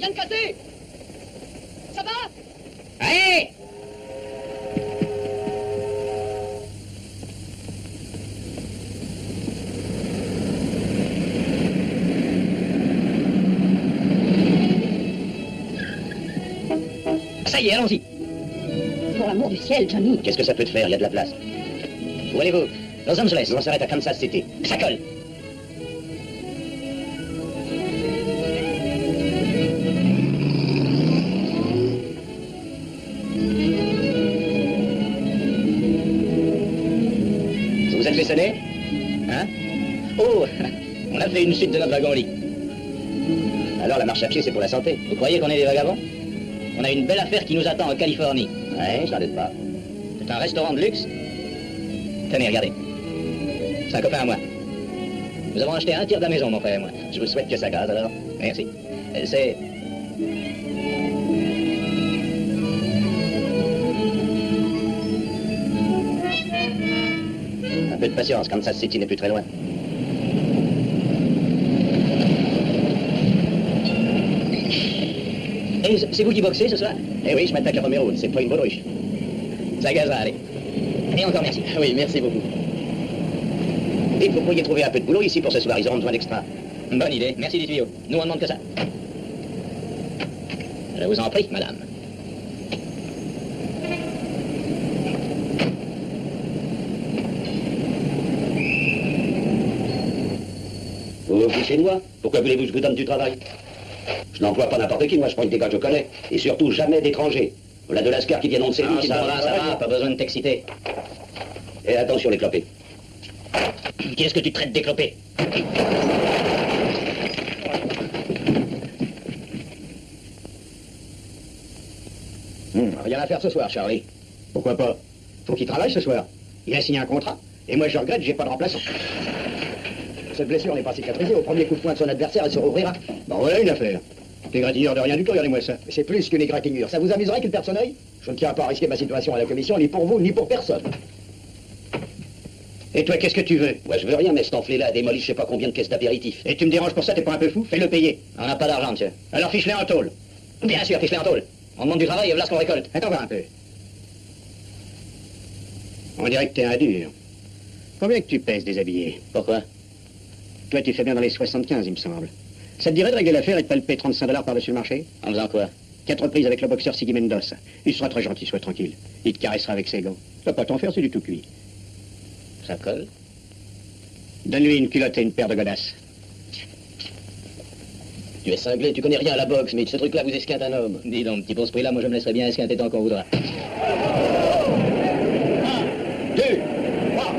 Rien de cassé. Ça va? Allez! Ça y est, allons-y. Pour l'amour du ciel, Johnny. Qu'est-ce que ça peut te faire? Il y a de la place. Où allez-vous? Los Angeles. On s'arrête à Kansas City. Ça colle. Vous êtes fait sonner? Hein? Oh! On a fait une chute de notre wagon-lit. Alors la marche à pied, c'est pour la santé. Vous croyez qu'on est des vagabonds? On a une belle affaire qui nous attend en Californie. Ouais, je n'en doute pas. C'est un restaurant de luxe. Tenez, regardez. C'est un copain à moi. Nous avons acheté un tiers de la maison, mon frère et moi. Je vous souhaite que ça gaz, alors. Merci. C'est... Un peu de patience, Kansas City n'est plus très loin. Et c'est vous qui boxez ce soir? Eh oui, je m'attaque à Romero, c'est pas une baudruche. Ça gazera, allez. Et encore merci. Oui, merci beaucoup. Et vous pourriez trouver un peu de boulot ici pour ce soir, ils auront besoin d'extra. Bonne idée, merci des tuyaux. Nous on demande que ça. Je vous en prie, madame. Vous chez moi? Pourquoi voulez-vous que je vous donne du travail? Je n'emploie pas n'importe qui, moi je prends des gars que je connais. Et surtout jamais d'étrangers. Voilà de Lascar qui viennent de chez nous. Ça va, pas besoin de t'exciter. Et attention les clopés. Qui est-ce que tu traites d'éclopé? Rien à faire ce soir, Charlie. Pourquoi pas? Faut qu'il travaille ce soir. Il a signé un contrat. Et moi je regrette, j'ai pas de remplaçant. Cette blessure n'est pas cicatrisée. Au premier coup de poing de son adversaire, elle se rouvrira. Bon, voilà une affaire. L'égratignure de rien du tout, regardez-moi ça. C'est plus qu'une égratignure. Ça vous amuserait qu'il perde son œil? Je ne tiens pas à risquer ma situation à la commission, ni pour vous, ni pour personne. Et toi, qu'est-ce que tu veux? Moi, je veux rien, mais cet enflé-là a démoli je sais pas combien de caisses d'apéritifs. Et tu me déranges pour ça, t'es pas un peu fou? Fais-le payer. On n'a pas d'argent, monsieur. Alors fiche-les en tôle. Bien sûr, fiche-les en tôle. On demande du travail et voilà ce qu'on récolte. Attends voir un peu. On dirait que t'es un dur. Combien que tu pèses déshabillé? Pourquoi? Toi, tu fais bien dans les 75, il me semble. Ça te dirait de régler l'affaire et de palper 35 $ par-dessus le marché? En faisant quoi? 4 reprises avec le boxeur Siggy Mendoza. Il sera très gentil, sois tranquille. Il te caressera avec ses gants. Tu vas pas t'en faire, c'est du tout cuit. Ça colle? Donne-lui une culotte et une paire de godasses. Tu es cinglé, tu connais rien à la boxe, mais ce truc-là vous esquinte un homme. Dis donc, petit pour ce prix-là, moi je me laisserais bien esquinter tant qu'on voudra. 1, 2, 3.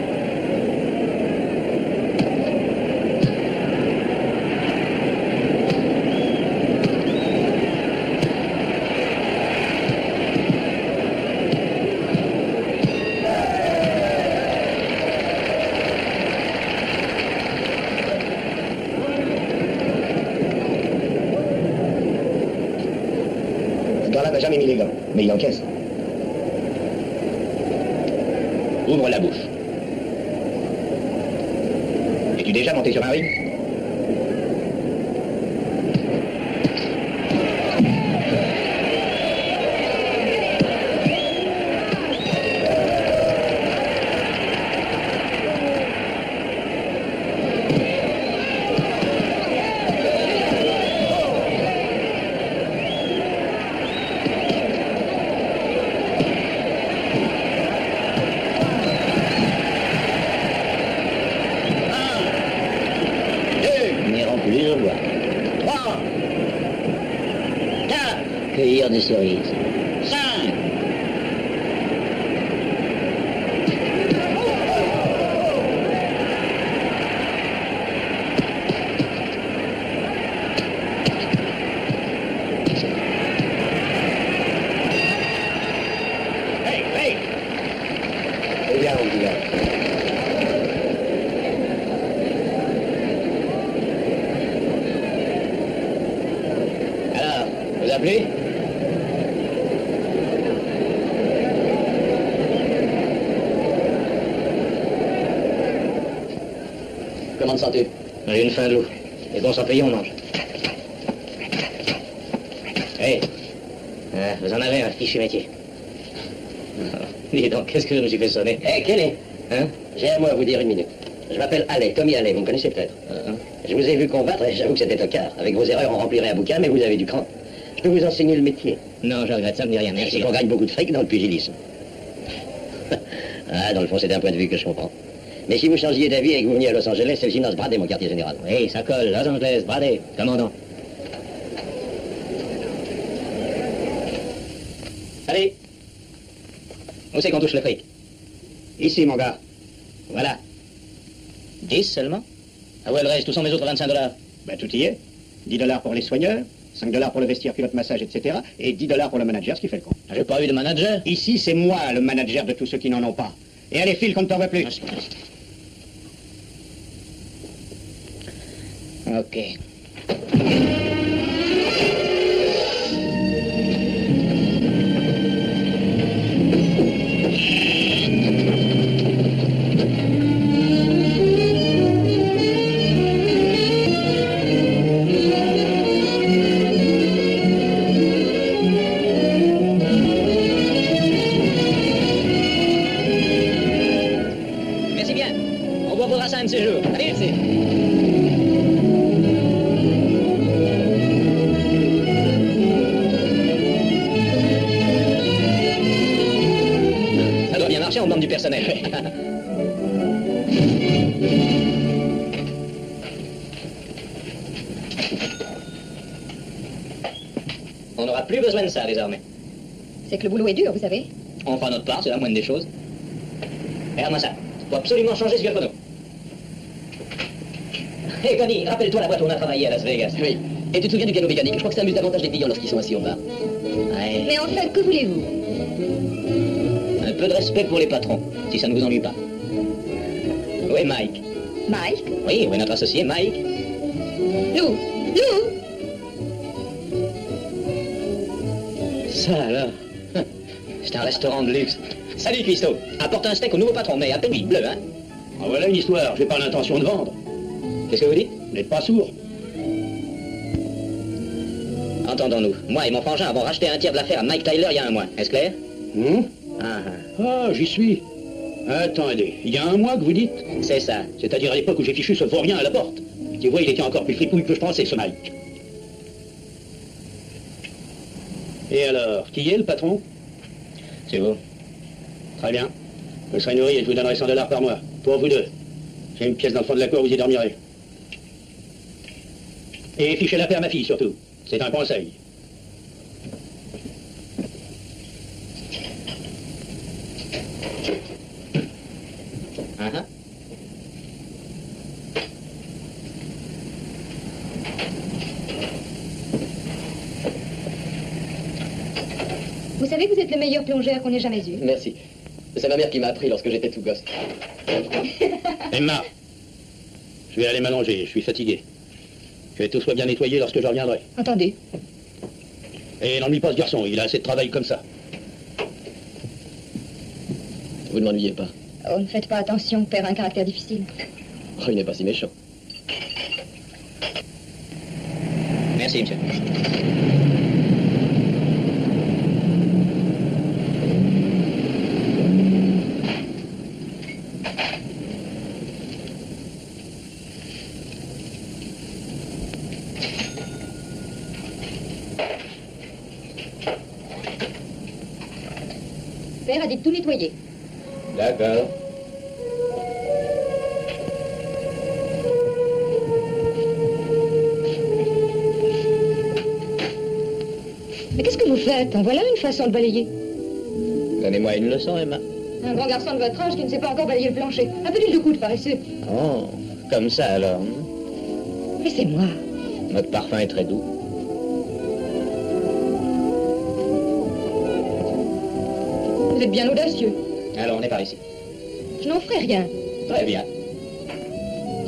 N'a jamais mis les gants, mais il encaisse. Ouvre la bouche. Es-tu déjà monté sur un ring? Cueillir des cerises. 5. Hey, hey. Eh bien, on dit là. Alors, vous appelez? Comment te sens-tu? J'ai une faim de loup. Et bon, sans payer, on mange. Hé, vous en avez un fichu métier. Dis donc, qu'est-ce que je me suis fait sonner? Eh, Kelly, Hein? j'ai un mot à vous dire 1 minute. Je m'appelle Allais, Tommy Allais, vous me connaissez peut-être. Je vous ai vu combattre et j'avoue que c'était tocard. Avec vos erreurs, on remplirait un bouquin, mais vous avez du cran. Je peux vous enseigner le métier. Non, je regrette ça, me dit rien, C'est merci. qu'on gagne beaucoup de fric dans le pugilisme. Ah, dans le fond, c'est un point de vue que je comprends. Mais si vous changiez d'avis et que vous veniez à Los Angeles, c'est le gymnase Bradé, mon quartier général. Oui, ça colle, Los Angeles, Bradé, commandant. Allez. Où c'est qu'on touche le fric? Ici, mon gars. Voilà. 10 seulement? Ah ouais, le reste, où sont mes autres $25? Ben, tout y est. $10 pour les soigneurs, $5 pour le vestiaire, pilote, massage, etc. Et $10 pour le manager, ce qui fait le compte. J'ai pas eu de manager. Ici, c'est moi le manager de tous ceux qui n'en ont pas. Et allez, file qu'on ne t'en veut plus. Ok. Merci bien. On vous reverra ça un de ces jours. Allez, merci. Ça doit bien marcher, on demande du personnel. On n'aura plus besoin de ça désormais. C'est que le boulot est dur, vous savez. On fera notre part, c'est la moindre des choses. Regarde-moi ça. Faut absolument changer ce vieux phono. Hé, Connie, rappelle-toi la boîte où on a travaillé à Las Vegas. Oui. Et tu te souviens du piano mécanique? Je crois que ça amuse davantage les clients lorsqu'ils sont assis au bar. Ouais. Mais enfin, que voulez-vous? Un peu de respect pour les patrons, si ça ne vous ennuie pas. Où est Mike? Mike? Oui, où est notre associé, Mike? Lou? Lou? Ça alors. C'est un restaurant de luxe. Salut, Cuistot. Apporte un steak au nouveau patron, mais à peine bleu, hein? Ah, voilà une histoire, j'ai pas l'intention de vendre. Qu'est-ce que vous dites? Vous n'êtes pas sourd. Entendons-nous. Moi et mon frangin avons racheté un tiers de l'affaire à Mike Tyler il y a un mois. Est-ce clair? Ah, j'y suis. Attendez, il y a un mois que vous dites? C'est ça. C'est-à-dire à l'époque où j'ai fichu ce vaurien à la porte. Tu vois, il était encore plus fripouille que je pensais, ce Mike. Et alors, qui est le patron? C'est vous. Très bien. Je serai nourri et je vous donnerai $100 par mois. Pour vous deux. J'ai une pièce dans le fond de la cour, vous y dormirez. Et fichez la paix à ma fille, surtout. C'est un conseil. Vous savez que vous êtes le meilleur plongeur qu'on ait jamais eu. Merci. C'est ma mère qui m'a appris lorsque j'étais tout gosse. Emma, je vais aller m'allonger, je suis fatigué. Que tout soit bien nettoyé lorsque je reviendrai. Attendez. Et n'ennuie pas ce garçon, il a assez de travail comme ça. Vous ne m'ennuyez pas. Oh, ne faites pas attention, père a un caractère difficile. Oh, il n'est pas si méchant. Merci, monsieur. Père a dit de tout nettoyer. D'accord. Mais qu'est-ce que vous faites? En voilà une façon de balayer. Donnez-moi une leçon, Emma. Un grand garçon de votre âge qui ne sait pas encore balayer le plancher. Un peu d'huile de coude, paresseux. Oh, comme ça alors. Laissez-moi. Notre parfum est très doux. Vous êtes bien audacieux. Alors, on est par ici. Je n'en ferai rien. Très bien.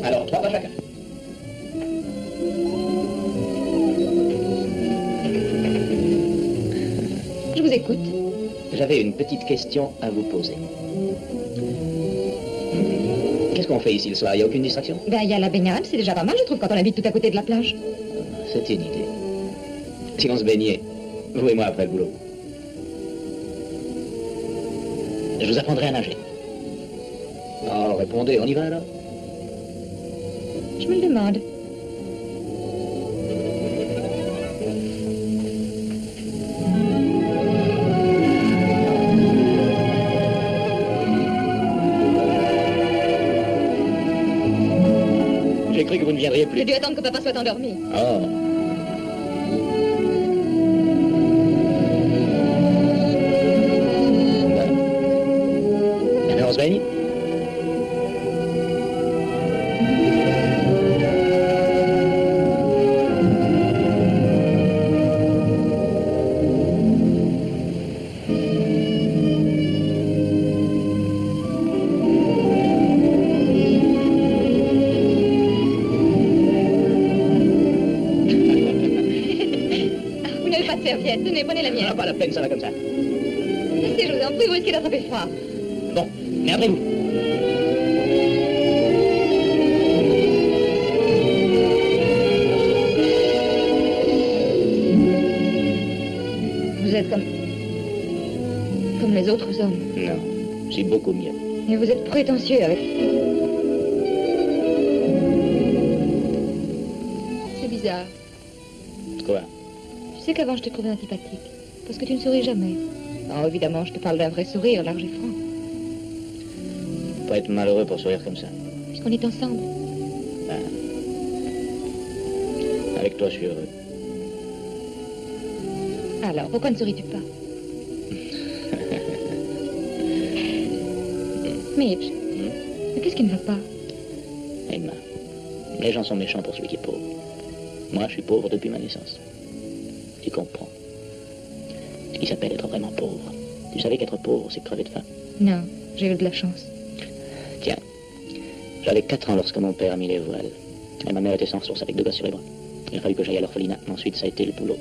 Alors, 3 pas chacun. Je vous écoute. J'avais une petite question à vous poser. Qu'est-ce qu'on fait ici le soir? Il n'y a aucune distraction? Ben, il y a la baignade, c'est déjà pas mal, je trouve, quand on habite tout à côté de la plage. C'est une idée. Si on se baignait, Vous et moi après le boulot. Je vous apprendrai à nager. Oh, répondez, on y va alors? Je me le demande. J'ai cru que vous ne viendriez plus. J'ai dû attendre que papa soit endormi. Oh. Alors, on se baigne? Vous n'avez pas de serviette. Tenez, prenez la Ah, mienne. pas la peine, ça va comme ça. Laissez, je vous en prie, vous risquez d'attraper froid. Bon, mais après vous. Vous êtes comme les autres hommes. Non, c'est beaucoup mieux. Et vous êtes prétentieux avec... C'est bizarre. Quoi? Tu sais qu'avant, je te trouvais antipathique. Parce que tu ne souris jamais. Oh, évidemment, je te parle d'un vrai sourire, large et franc. Faut pas être malheureux pour sourire comme ça. Puisqu'on est ensemble. Ah. Avec toi, je suis heureux. Alors, pourquoi ne souris-tu pas? Mitch, mais qu'est-ce qui ne va pas? Emma, les gens sont méchants pour celui qui est pauvre. Moi, je suis pauvre depuis ma naissance. Tu comprends? Ce qui s'appelle être vraiment pauvre. Tu savais qu'être pauvre, c'est crever de faim. Non, j'ai eu de la chance. Tiens, j'avais 4 ans lorsque mon père a mis les voiles. Et ma mère était sans ressources avec 2 gosses sur les bras. Il a fallu que j'aille à l'orphelinat. Ensuite, ça a été le boulot.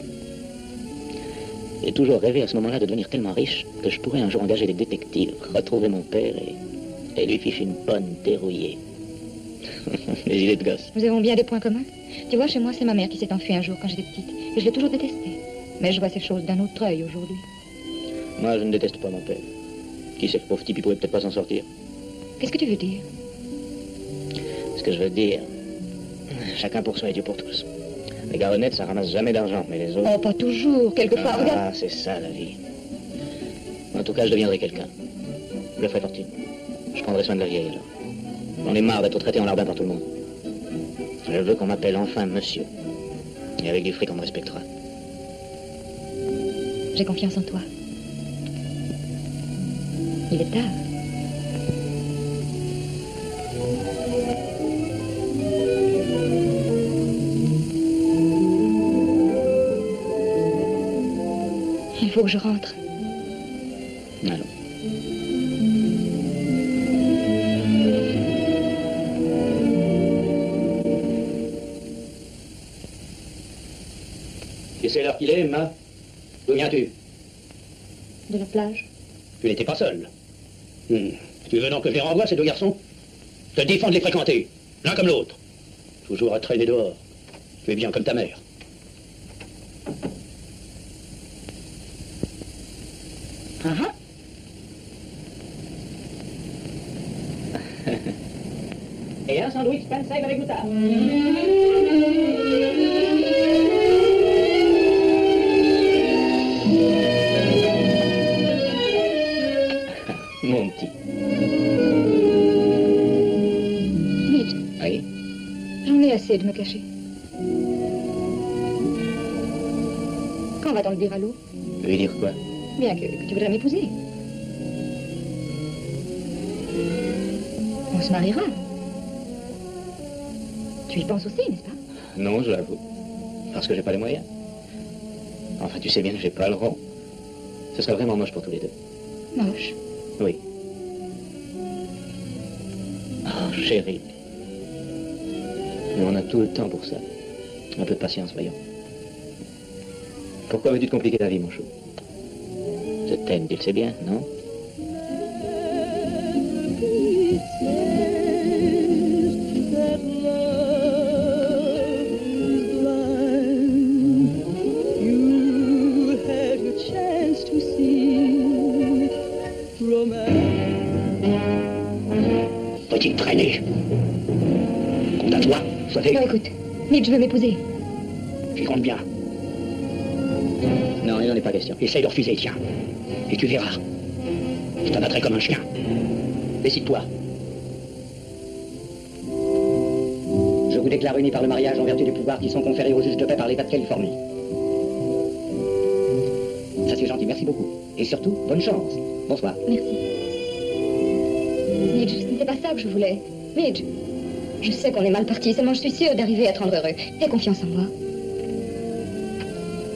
J'ai toujours rêvé à ce moment-là de devenir tellement riche que je pourrais un jour engager des détectives, retrouver mon père et lui ficher une bonne dérouillée. Les idées de gosse. Nous avons bien des points communs. Tu vois, chez moi, c'est ma mère qui s'est enfuie un jour quand j'étais petite. Et je l'ai toujours détestée. Mais je vois ces choses d'un autre œil aujourd'hui. Moi, je ne déteste pas mon père. Qui sait, le pauvre type, il pouvait peut-être pas s'en sortir. Qu'est-ce que tu veux dire? Ce que je veux dire, chacun pour soi et Dieu pour tous. Les gars honnêtes, ça ramasse jamais d'argent, mais les autres... Oh, pas toujours. Quelquefois, regarde. Ah, c'est ça, la vie. En tout cas, je deviendrai quelqu'un. Je le ferai fortune. Je prendrai soin de la vieille, alors. J'en ai marre d'être traité en larbin par tout le monde. Je veux qu'on m'appelle enfin monsieur. Et avec du fric, on me respectera. J'ai confiance en toi. Il est tard. Il faut que je rentre. Allons. Tu sais l'heure qu'il est, Emma? D'où viens-tu? De la plage? Tu n'étais pas seul. Tu veux donc que je les renvoie, ces 2 garçons? Je te défends de les fréquenter, l'un comme l'autre. Toujours à traîner dehors. Tu es bien comme ta mère. Et un sandwich pain save avec moutarde. Mon petit. Mitch, Oui. j'en ai assez de me cacher. Quand va-t-on le dire à Lou? Lui dire quoi? Bien que tu voudrais m'épouser. On se mariera. Tu y penses aussi, n'est-ce pas? Non, je l'avoue. Parce que j'ai pas les moyens. Enfin, tu sais bien que j'ai pas le rond. Ce serait vraiment moche pour tous les deux. Moche. Oui. Oh, chérie. Mais on a tout le temps pour ça. Un peu de patience, voyons. Pourquoi veux-tu te compliquer ta vie, mon chou? Je t'aime, tu le sais bien, non? You à toi, choisis. Non, écoute, Mitch veut m'épouser. J'y compte bien. Non, il n'en est pas question. Essaye de refuser, tiens. Et tu verras. Je t'abattrai comme un chien. Décide-toi. Je vous déclare unis par le mariage en vertu des pouvoirs qui sont conférés aux juges de paix par l'État de Californie. Ça c'est gentil, merci beaucoup. Et surtout, bonne chance. Bonsoir. Merci. Mitch, ce n'était pas ça que je voulais. Mitch, je sais qu'on est mal parti, seulement je suis sûre d'arriver à te rendre heureux. Aie confiance en moi.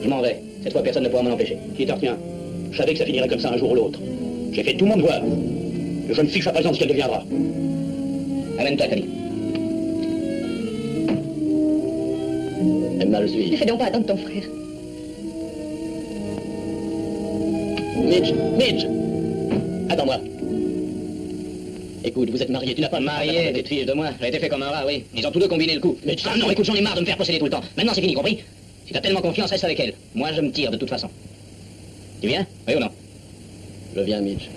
Je m'en vais. Cette fois, personne ne pourra m'en empêcher. Qui te retient? Je savais que ça finirait comme ça un jour ou l'autre. J'ai fait tout mon devoir. Et je me fiche à présent de ce qu'elle deviendra. Amène-toi, Connie. Elle m'a le Ne suivi. fais donc pas attendre ton frère. Mitch, Mitch! Attends-moi. Écoute, vous êtes mariés, tu n'as pas... Marié, tu te fiches de moi. J'ai été fait comme un rat, oui. Ils ont tous deux combiné le coup. Mais Ah non, écoute, j'en ai marre de me faire posséder tout le temps. Maintenant, c'est fini, compris? Si t'as tellement confiance, reste avec elle. Moi, je me tire de toute façon. Tu viens? Oui ou non? Je viens, Mitch.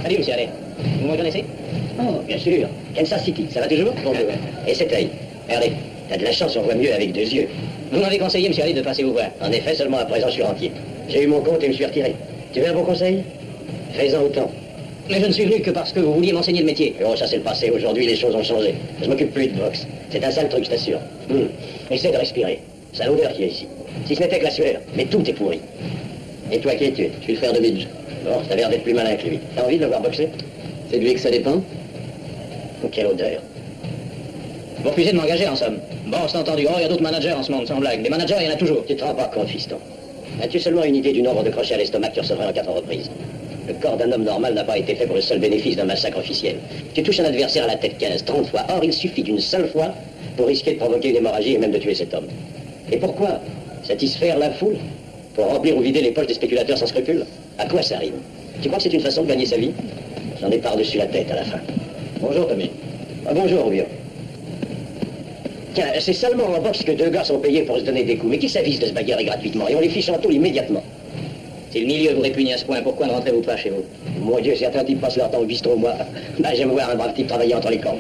Salut, monsieur Allais. Vous me reconnaissez? Oh, bien sûr. Kansas City, ça va toujours? Bonjour. Et cet œil? Regardez, t'as de la chance, on voit mieux avec 2 yeux. Vous m'avez conseillé, monsieur Allais, de passer vous voir. En effet, seulement à présent, je suis rentier. J'ai eu mon compte et me suis retiré. Tu veux un bon conseil? Fais-en autant. Mais je ne suis venu que parce que vous vouliez m'enseigner le métier. Oh, ça c'est le passé. Aujourd'hui, les choses ont changé. Je m'occupe plus de boxe. C'est un sale truc, je t'assure. Essaie de respirer. C'est l'odeur qu'il y a ici. Si ce n'était que la sueur. Mais tout est pourri. Et toi, qui es-tu? Je suis le frère de Midge. Bon, t'as l'air d'être plus malin que lui. T'as envie de le voir boxer? C'est de lui que ça dépend. Oh, quelle odeur. Vous refusez de m'engager, en somme. Bon, c'est entendu. Oh, il y a d'autres managers en ce monde, sans blague. Des managers, il y en a toujours. Tu te rends pas compte, fiston. As-tu seulement une idée du nombre de crochets à l'estomac que tu recevrais en 4 reprises? Le corps d'un homme normal n'a pas été fait pour le seul bénéfice d'un massacre officiel. Tu touches un adversaire à la tête 15, 30 fois. Or, il suffit d'une seule fois pour risquer de provoquer une hémorragie et même de tuer cet homme. Et pourquoi? Satisfaire la foule? Pour remplir ou vider les poches des spéculateurs sans scrupules? À quoi ça rime? Tu crois que c'est une façon de gagner sa vie? J'en ai par-dessus la tête à la fin. Bonjour, Tommy. Ah, bonjour, vieux. Tiens, c'est seulement en boxe que 2 gars sont payés pour se donner des coups. Mais qui s'avise de se bagarrer gratuitement? Et on les fiche en tôle immédiatement. Si le milieu vous répugne à ce point, pourquoi ne rentrez-vous pas chez vous? Mon Dieu, certains types passent leur temps au bistrot, moi. Bah, j'aime voir un brave type travailler entre les camps.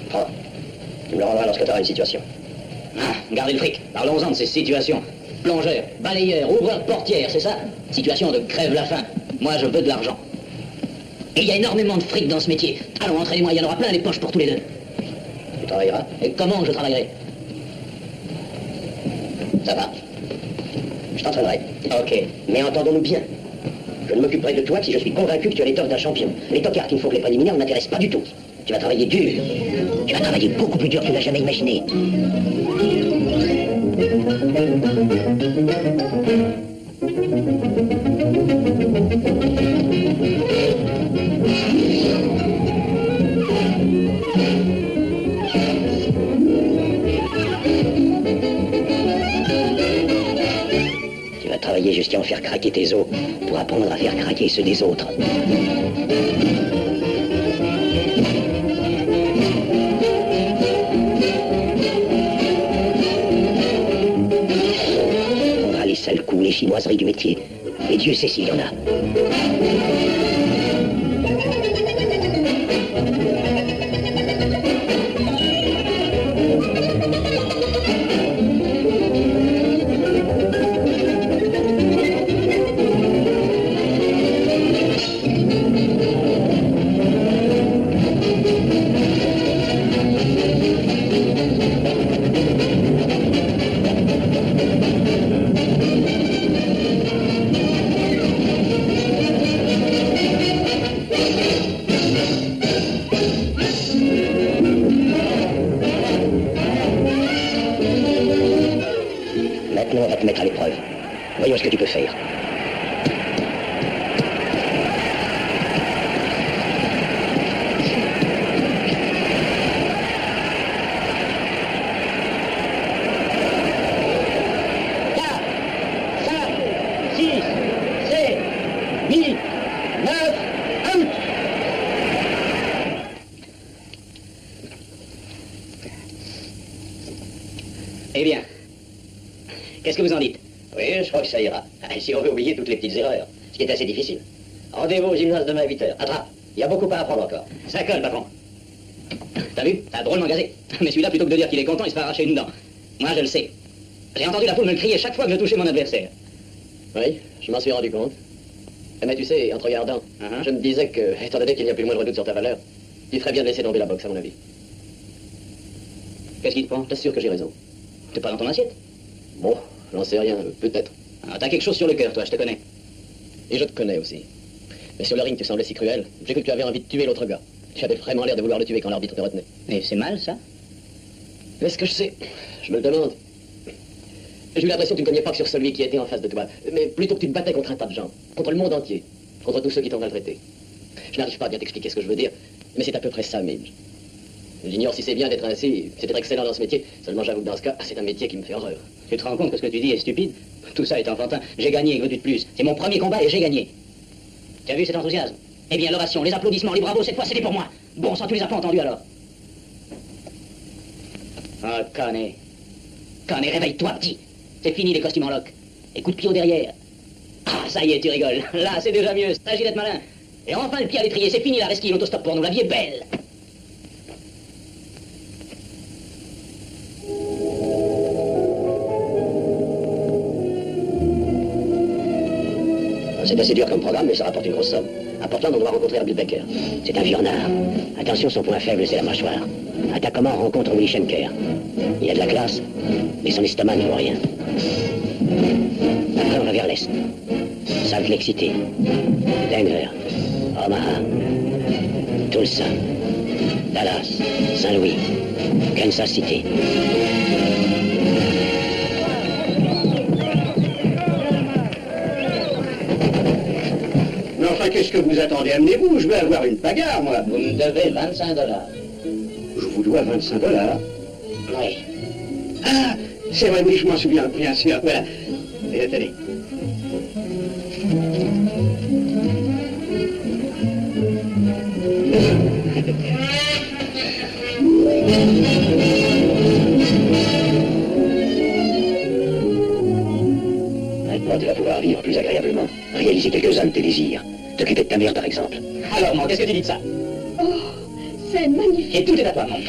Prends. Tu me le rendras lorsque tu auras une situation. Ah, gardez le fric. Parlons-en de ces situations. Plongeur, balayeur, ouvreur de portière, c'est ça? Situation de crève la faim. Moi, je veux de l'argent. Et il y a énormément de fric dans ce métier. Allons, entraînez-moi, il y en aura plein les poches pour tous les deux. Tu travailleras? Et comment je travaillerai? Ça va. Je t'entraînerai. Ok. Mais entendons-nous bien. Je ne m'occuperai de toi que si je suis convaincu que tu as l'étoffe d'un champion. Les tocards qui ne font que les préliminaires ne m'intéressent pas du tout. Tu vas travailler dur. Tu vas travailler beaucoup plus dur que tu l'as jamais imaginé. Tu vas travailler jusqu'à en faire craquer tes os pour apprendre à faire craquer ceux des autres. On prendra les sales coups, les chinoiseries du métier. Et Dieu sait s'il y en a. Voyons ce que tu peux faire. Eh bien, qu'est-ce que vous en dites? Oui, je crois que ça ira. Si on veut oublier toutes les petites erreurs, ce qui est assez difficile. Rendez-vous au gymnase demain à 8h. Attrape, il y a beaucoup à apprendre encore. Ça colle, patron. T'as vu? T'as drôlement gazé. Mais celui-là, plutôt que de dire qu'il est content, il se fait arracher une dent. Moi, je le sais. J'ai entendu la foule me le crier chaque fois que je touchais mon adversaire. Oui, je m'en suis rendu compte. Mais tu sais, en te regardant, je me disais que, étant donné qu'il n'y a plus le moindre doute sur ta valeur, tu ferais bien de laisser tomber la boxe, à mon avis. Qu'est-ce qui te prend? T'assures que j'ai raison. T'es pas dans ton assiette? Bon, j'en sais rien, peut-être. Ah, t'as quelque chose sur le cœur, toi, je te connais. Et je te connais aussi. Mais sur le ring, tu semblais si cruel. J'ai cru que tu avais envie de tuer l'autre gars. Tu avais vraiment l'air de vouloir le tuer quand l'arbitre te retenait. Et c'est mal, ça? Est-ce que je sais? Je me le demande. J'ai eu l'impression que tu ne cognais pas que sur celui qui était en face de toi, mais plutôt que tu te battais contre un tas de gens, contre le monde entier, contre tous ceux qui t'ont maltraité. Je n'arrive pas à bien t'expliquer ce que je veux dire, mais c'est à peu près ça, Midge. J'ignore si c'est bien d'être ainsi, c'est d'être excellent dans ce métier, seulement j'avoue que dans ce cas, c'est un métier qui me fait horreur. Tu te rends compte que ce que tu dis est stupide? Tout ça est enfantin. J'ai gagné, que veux-tu de plus? C'est mon premier combat et j'ai gagné. Tu as vu cet enthousiasme? Eh bien, l'ovation, les applaudissements, les bravos, cette fois, c'était pour moi. Bon sang, tu les as pas entendus alors? Ah, Canet. Canet, réveille-toi, petit. C'est fini les costumes en loques. Et coup de pied au derrière. Ah, ça y est, tu rigoles. Là, c'est déjà mieux. S'agit d'être malin. Et enfin, le pied à l'étrier, c'est fini la resquille, l'autostop pour nous. La vie est belle. C'est assez dur comme programme, mais ça rapporte une grosse somme. À Portland, on doit rencontrer Abdul Baker. C'est un vieux renard. Attention, son point faible, c'est la mâchoire. Attaquement rencontre Willy Schenker. Il a de la classe, mais son estomac ne vaut rien. Après, on va vers l'est. Salt Lake City, Denver, Omaha, Tulsa, Dallas, Saint-Louis, Kansas City. Mais enfin, qu'est-ce que vous attendez? Amenez-vous, je vais avoir une bagarre, moi. Vous me devez 25 $. Je vous dois 25 $. Oui. Ah, c'est vrai, oui, je m'en souviens, bien sûr, voilà. Et tenez. Maintenant, tu vas pouvoir vivre plus agréablement, réaliser quelques-uns de tes désirs, t'occuper de ta mère, par exemple. Alors, mon, qu'est-ce que tu dis de ça? Oh, c'est magnifique. Et tout est à toi, mon.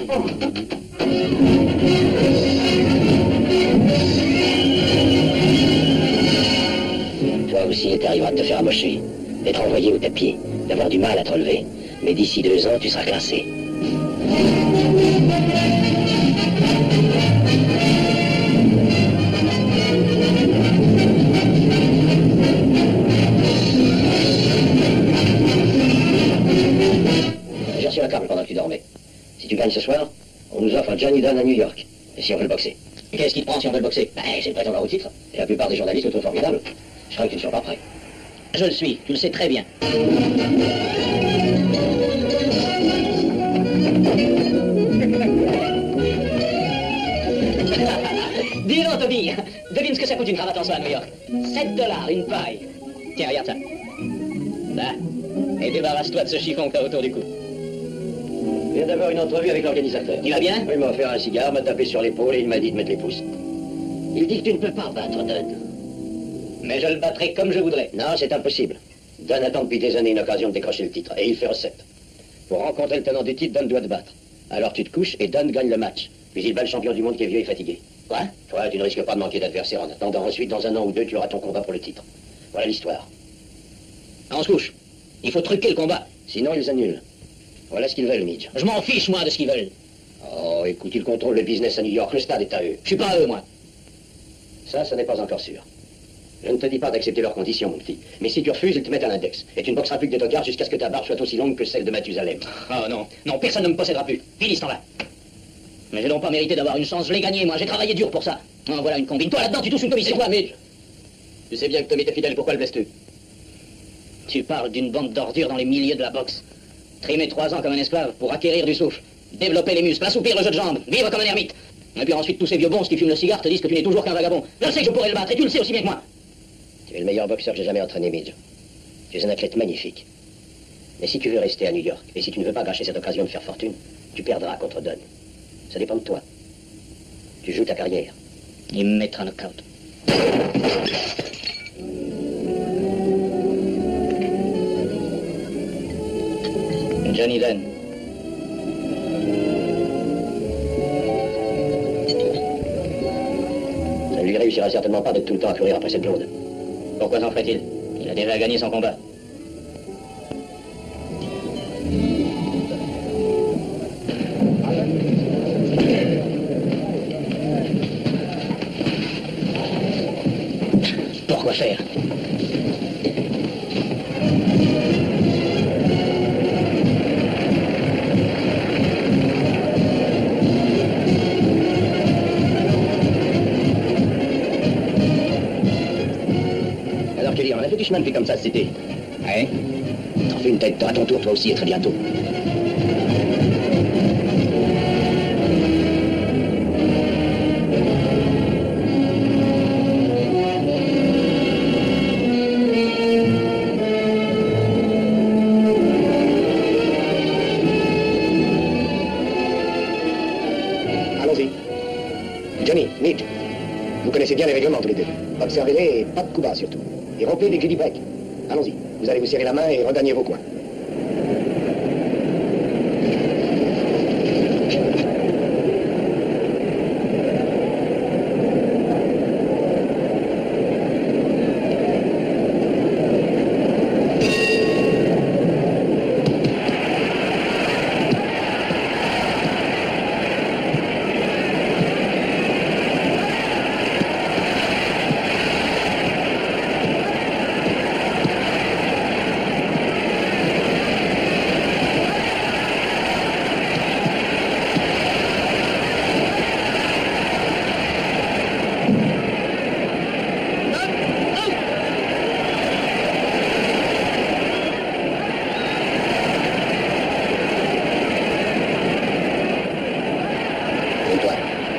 Toi aussi, t'arriveras à te faire amocher, d'être envoyé au tapis, d'avoir du mal à te relever. Mais d'ici 2 ans, tu seras classé. J'ai reçu un câble pendant que tu dormais. Si tu gagnes ce soir, on nous offre un Johnny Dunn à New York. Et si on veut le boxer? Qu'est-ce qui te prend si on veut le boxer? C'est le prétendant au titre. Et la plupart des journalistes sont formidables. Je crois que tu ne sois pas prêt. Je le suis, tu le sais très bien. Dis donc, Toby, devine ce que ça coûte une cravate en soie à New York. 7 $, une paille. Tiens, regarde ça. Là. Et débarrasse-toi de ce chiffon que t'as autour du cou. Je viens d'avoir une entrevue avec l'organisateur. Il va bien? Il m'a offert un cigare, m'a tapé sur l'épaule et il m'a dit de mettre les pouces. Il dit que tu ne peux pas battre Dunn. Mais je le battrai comme je voudrais. Non, c'est impossible. Dunn attend depuis des années une occasion de décrocher le titre, et il fait recette. Pour rencontrer le tenant du titre, Dunn doit te battre. Alors tu te couches et Dunn gagne le match. Puis il bat le champion du monde qui est vieux et fatigué. Quoi? Toi, tu ne risques pas de manquer d'adversaire en attendant. Ensuite, dans 1 an ou 2, tu auras ton combat pour le titre. Voilà l'histoire. On se couche. Il faut truquer le combat. Sinon, ils annulent. Voilà ce qu'ils veulent, Midge. Je m'en fiche, moi, de ce qu'ils veulent. Oh, écoute, ils contrôlent le business à New York. Le stade est à eux. Je suis pas à eux, moi. Ça n'est pas encore sûr. Je ne te dis pas d'accepter leurs conditions, mon petit. Mais si tu refuses, ils te mettent à l'index. Et tu ne boxeras plus que des tocards jusqu'à ce que ta barbe soit aussi longue que celle de Mathusalem. Oh non, non, personne ne me possédera plus. Fini ce temps-là. Mais j'ai donc pas mérité d'avoir une chance. Je l'ai gagné, moi. J'ai travaillé dur pour ça. Oh, voilà une combine. Toi, là-dedans, tu touches une commission. C'est quoi, Midge? Tu sais bien que Tommy t'est fidèle, pourquoi le blesses-tu? Tu parles d'une bande d'ordures dans les milieux de la boxe. Trimer 3 ans comme un esclave pour acquérir du souffle, développer les muscles, assoupir le jeu de jambes, vivre comme un ermite. Et puis ensuite, tous ces vieux bons qui fument le cigare te disent que tu n'es toujours qu'un vagabond. Je sais que je pourrais le battre, et tu le sais aussi bien que moi. Tu es le meilleur boxeur que j'ai jamais entraîné, Midge. Tu es un athlète magnifique. Mais si tu veux rester à New York, et si tu ne veux pas gâcher cette occasion de faire fortune, tu perdras contre Don. Ça dépend de toi. Tu joues ta carrière. Il me mettra knock-out. Johnny Dunn. Ça ne lui réussira certainement pas d'être tout le temps à courir après cette blonde. Pourquoi s'en ferait-il? Il a déjà gagné son combat. Pourquoi faire? Alors, Kelly, on a fait du chemin depuis comme ça, c'était. Ouais. T'en fais une tête, t'auras ton tour toi aussi, et très bientôt. Allons-y. Johnny, Midge, vous connaissez bien les règlements tous les deux. Observez-les et pas de coups bas surtout. Et rompez les gilly breaks. Allons-y. Vous allez vous serrer la main et regagnez vos coins.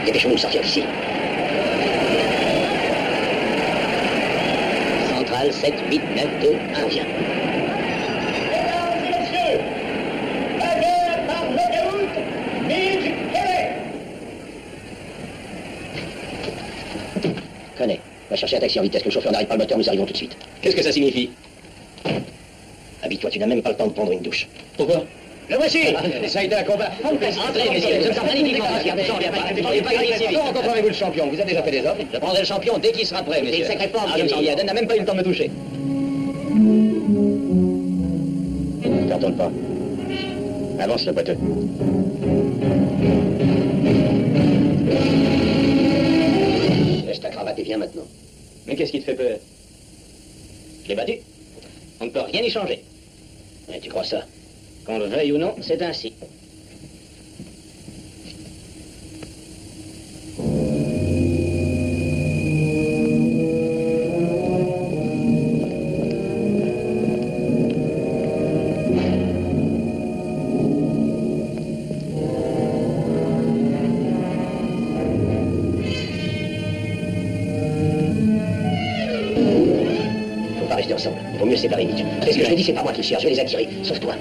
Dépêchons-nous de sortir d'ici. Centrale 7, 8, 9, 2, 1, viens. Mesdames et messieurs, la guerre par knockout, Midge Kelly. Connais. Va chercher un taxi en vitesse, que le chauffeur n'arrive pas le moteur, nous arrivons tout de suite. Qu'est-ce que ça signifie? Habille-toi, tu n'as même pas le temps de prendre une douche. Pourquoi? Le voici. Ça a été un combat. Entrez, messieurs, vous êtes magnifiquement pas gagné si vite. Comment comprenez-vous le champion? Vous avez déjà fait des offres? Je prendrai le champion dès qu'il sera prêt, messieurs. une sacrée forme, James Kenny. Harden n'a même pas eu le temps de me toucher. Ne t'entends pas. Avance le boiteux. Laisse ta cravate et viens maintenant. Mais qu'est-ce qui te fait peur? Je l'ai battu. On ne peut rien y changer. Et tu crois ça? Qu'on le veuille ou non, c'est ainsi. Faut pas rester ensemble. Il vaut mieux séparer Mitch. Qu'est-ce que je te dis? C'est pas moi qui cherche. Je vais les attirer. Sauf toi.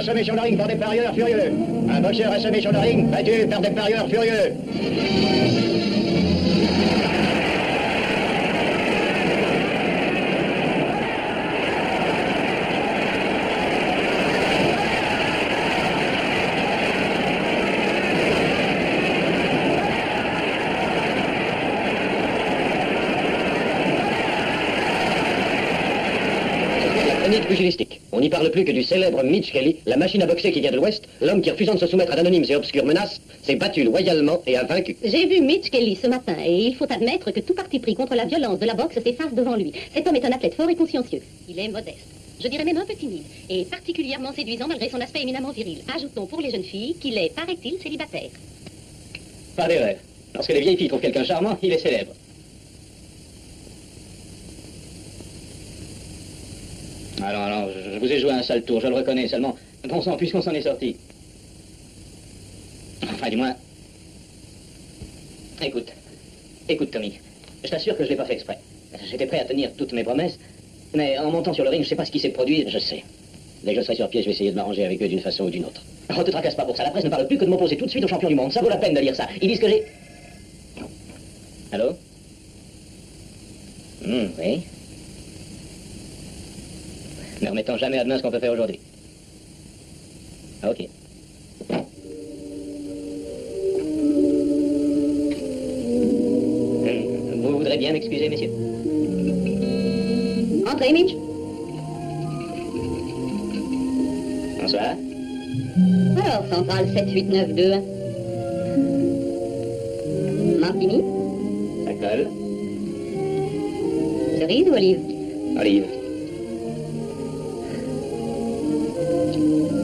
assommé sur le ring par des parieurs furieux. Un boxeur assommé sur le ring, battu par des parieurs furieux. Pugilistique. On n'y parle plus que du célèbre Mitch Kelly, la machine à boxer qui vient de l'Ouest, l'homme qui, refusant de se soumettre à d'anonymes et obscures menaces, s'est battu loyalement et a vaincu. J'ai vu Mitch Kelly ce matin et il faut admettre que tout parti pris contre la violence de la boxe s'efface devant lui. Cet homme est un athlète fort et consciencieux. Il est modeste. Je dirais même un peu timide et particulièrement séduisant malgré son aspect éminemment viril. Ajoutons pour les jeunes filles qu'il est, paraît-il, célibataire. Pas des rêves. Lorsque les vieilles filles trouvent quelqu'un charmant, il est célèbre. Alors, je vous ai joué un sale tour, je le reconnais seulement. Bon sang, puisqu'on s'en est sorti. Enfin, du moins... Écoute, Tommy. Je t'assure que je l'ai pas fait exprès. J'étais prêt à tenir toutes mes promesses, mais en montant sur le ring, je sais pas ce qui s'est produit, je sais. Dès que je serai sur pied, je vais essayer de m'arranger avec eux d'une façon ou d'une autre. Oh, te tracasse pas pour ça, la presse ne parle plus que de m'opposer tout de suite au champion du monde. Ça vaut la peine de lire ça. Ils disent que j'ai... Allô? Oui. Ne remettons jamais à demain ce qu'on peut faire aujourd'hui. Ah, ok. Vous voudrez bien m'excuser, messieurs. Entrez, Mitch. Bonsoir. Alors, centrale 78921. Martini, Ça colle. cerise ou olive? Olive.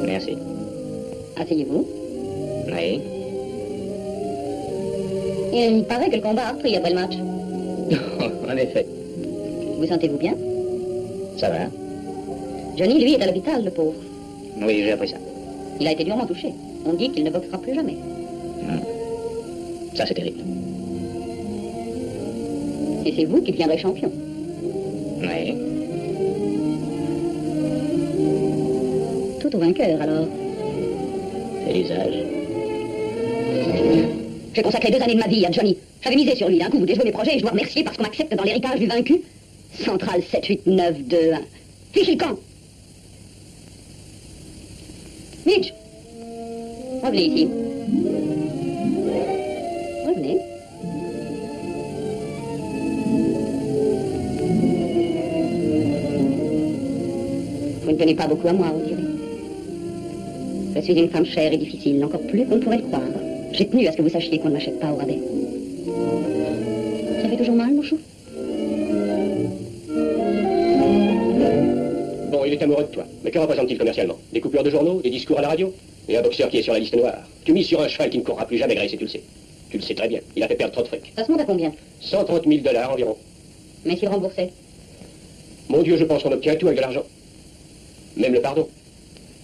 Merci. Asseyez-vous. Oui. Il paraît que le combat a repris après le match. En effet. Vous sentez-vous bien? Ça va. Johnny, lui, est à l'hôpital, le pauvre. Oui, j'ai appris ça. Il a été durement touché. On dit qu'il ne boxera plus jamais. Ça, c'est terrible. Et c'est vous qui deviendrez champion. Oui. Tout au vainqueur, alors. C'est l'usage. J'ai consacré 2 années de ma vie à Johnny. J'avais misé sur lui. D'un coup, vous déjouez mes projets et je dois remercier parce qu'on m'accepte dans l'héritage du vaincu. Centrale 78921. Fichez le camp. Mitch. Revenez ici. Revenez. Vous ne tenez pas beaucoup à moi, on dirait. Je suis une femme chère et difficile, encore plus qu'on ne pourrait le croire. J'ai tenu à ce que vous sachiez qu'on ne m'achète pas au rabais. Ça fait toujours mal, mon chou? Bon, il est amoureux de toi. Mais que représente-t-il commercialement? Des coupures de journaux, des discours à la radio? Et un boxeur qui est sur la liste noire. Tu mises sur un cheval qui ne courra plus jamais, Grace, et tu le sais. Tu le sais très bien. Il a fait perdre trop de fric. Ça se monte à combien? 130 000 $ environ. Mais s'il remboursait? Mon Dieu, je pense qu'on obtient tout avec de l'argent. Même le pardon.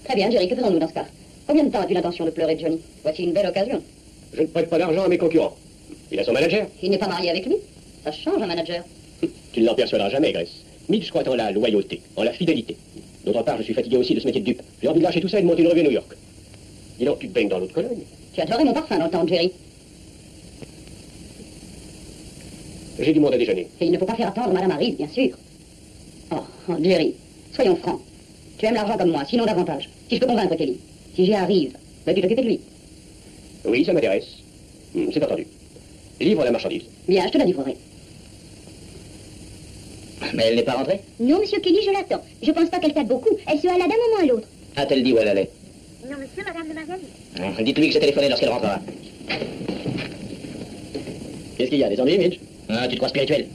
Très bien, Jerry, que faisons-nous dans ce cas? Combien de temps as-tu l'intention de pleurer Johnny? Voici une belle occasion. Je ne prête pas d'argent à mes concurrents. Il a son manager. Il n'est pas marié avec lui. Ça change un manager. Tu ne l'en persuaderas jamais, Grace. Mitch croit en la loyauté, en la fidélité. D'autre part, je suis fatigué aussi de ce métier de dupe. J'ai envie de lâcher tout ça et de monter une revue à New York. Dis donc, tu te baignes dans l'eau de Cologne. Tu as adoré mon parfum dans le temps, Jerry. J'ai du monde à déjeuner. Et il ne faut pas faire attendre Madame Harris, bien sûr. Oh, Jerry, soyons francs. Tu aimes l'argent comme moi, sinon davantage. Si je peux convaincre Kelly, si j'y arrive, veux-tu t'occuper de lui? Oui, ça m'intéresse. C'est entendu. Livre la marchandise. Bien, je te la livrerai. Mais elle n'est pas rentrée? Non, monsieur Kelly, je l'attends. Je pense pas qu'elle tape beaucoup. Elle se hâla d'un moment à l'autre. A-t-elle dit où elle allait? Non, monsieur, madame de Marguerite. Dites-lui que j'ai téléphoné lorsqu'elle rentrera. Qu'est-ce qu'il y a, des ennuis, Mitch? Ah, tu te crois spirituel?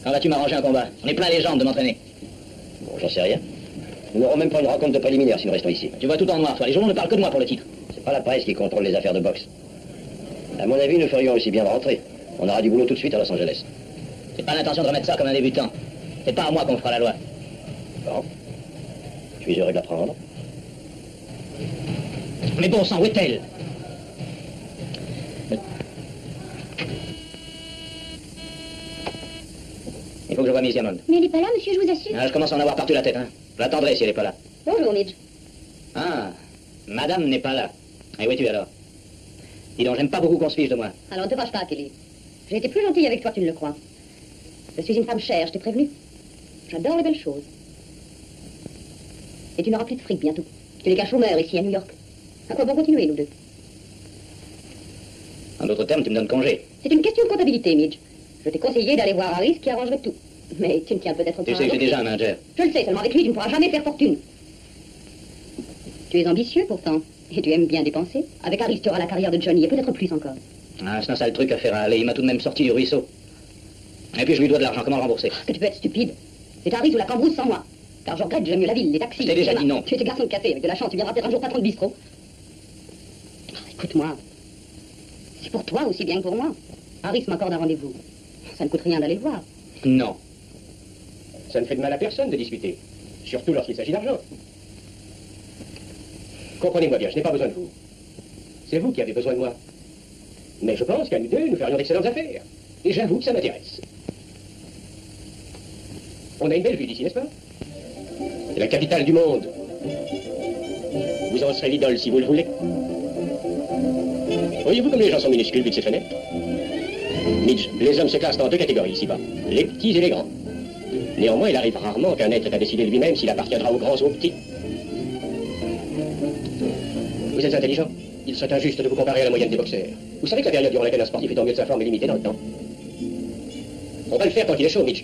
Quand vas-tu m'arranger un combat? On est plein les jambes de m'entraîner. Bon, j'en sais rien. Nous n'aurons même pas une rencontre de préliminaire si nous restons ici. Tu vois tout en noir, toi. Les journaux ne parlent que de moi pour le titre. C'est pas la presse qui contrôle les affaires de boxe. À mon avis, nous ferions aussi bien de rentrer. On aura du boulot tout de suite à Los Angeles. C'est pas l'intention de remettre ça comme un débutant. C'est pas à moi qu'on fera la loi. Bon. Je suis heureux de l'apprendre. Mais bon sang, où est-elle? Il faut que je voie Miss Diamond. Mais elle n'est pas là, monsieur, je vous assure. Ah, je commence à en avoir partout la tête, hein. Je l'attendrai si elle n'est pas là. Bonjour, Midge. Ah, madame n'est pas là. Et où es-tu alors? Dis donc, j'aime pas beaucoup qu'on se fiche de moi. Alors ne te fâche pas, Kelly. J'ai été plus gentille avec toi que tu ne le crois. Je suis une femme chère, je t'ai prévenu. J'adore les belles choses. Et tu n'auras plus de fric bientôt. Tu n'es qu'un chômeur ici à New York. À quoi bon continuer, nous deux? En d'autres termes, tu me donnes congé. C'est une question de comptabilité, Midge. Je t'ai conseillé d'aller voir Harris qui arrangerait tout. Mais tu ne tiens peut-être pas Tu à sais que j'ai un déjà un manager. Je le sais, seulement avec lui, tu ne pourras jamais faire fortune. Tu es ambitieux, pourtant. Et tu aimes bien dépenser. Avec Harris, tu auras la carrière de Johnny, et peut-être plus encore. Ah, c'est un sale truc à faire à aller. Il m'a tout de même sorti du ruisseau. Et puis je lui dois de l'argent. Comment le rembourser? Que tu peux être stupide. C'est Harris ou la Cambrousse sans moi. Car je regrette, j'aime mieux la ville, les taxis. Je t'ai déjà les dit non. Tu étais garçon de café, avec de la chance, tu viendras peut-être un jour patron de bistrot. Écoute-moi. C'est pour toi aussi bien que pour moi. Harris m'accorde un rendez-vous. Ça ne coûte rien d'aller le voir. Non. Ça ne fait de mal à personne de discuter. Surtout lorsqu'il s'agit d'argent. Comprenez-moi bien, je n'ai pas besoin de vous. C'est vous qui avez besoin de moi. Mais je pense qu'à nous deux, nous ferions d'excellentes affaires. Et j'avoue que ça m'intéresse. On a une belle ville ici, n'est-ce pas? C'est la capitale du monde. Vous en serez l'idole si vous le voulez. Voyez-vous comme les gens sont minuscules vu de ces fenêtres? Midge, les hommes se classent en deux catégories ici-bas, les petits et les grands. Néanmoins, il arrive rarement qu'un être ait à décider lui-même s'il appartiendra aux grands ou aux petits. Vous êtes intelligent. Il serait injuste de vous comparer à la moyenne des boxeurs. Vous savez que la période durant laquelle un sportif est au mieux de sa forme est limitée dans le temps. On va le faire quand il est chaud, Midge.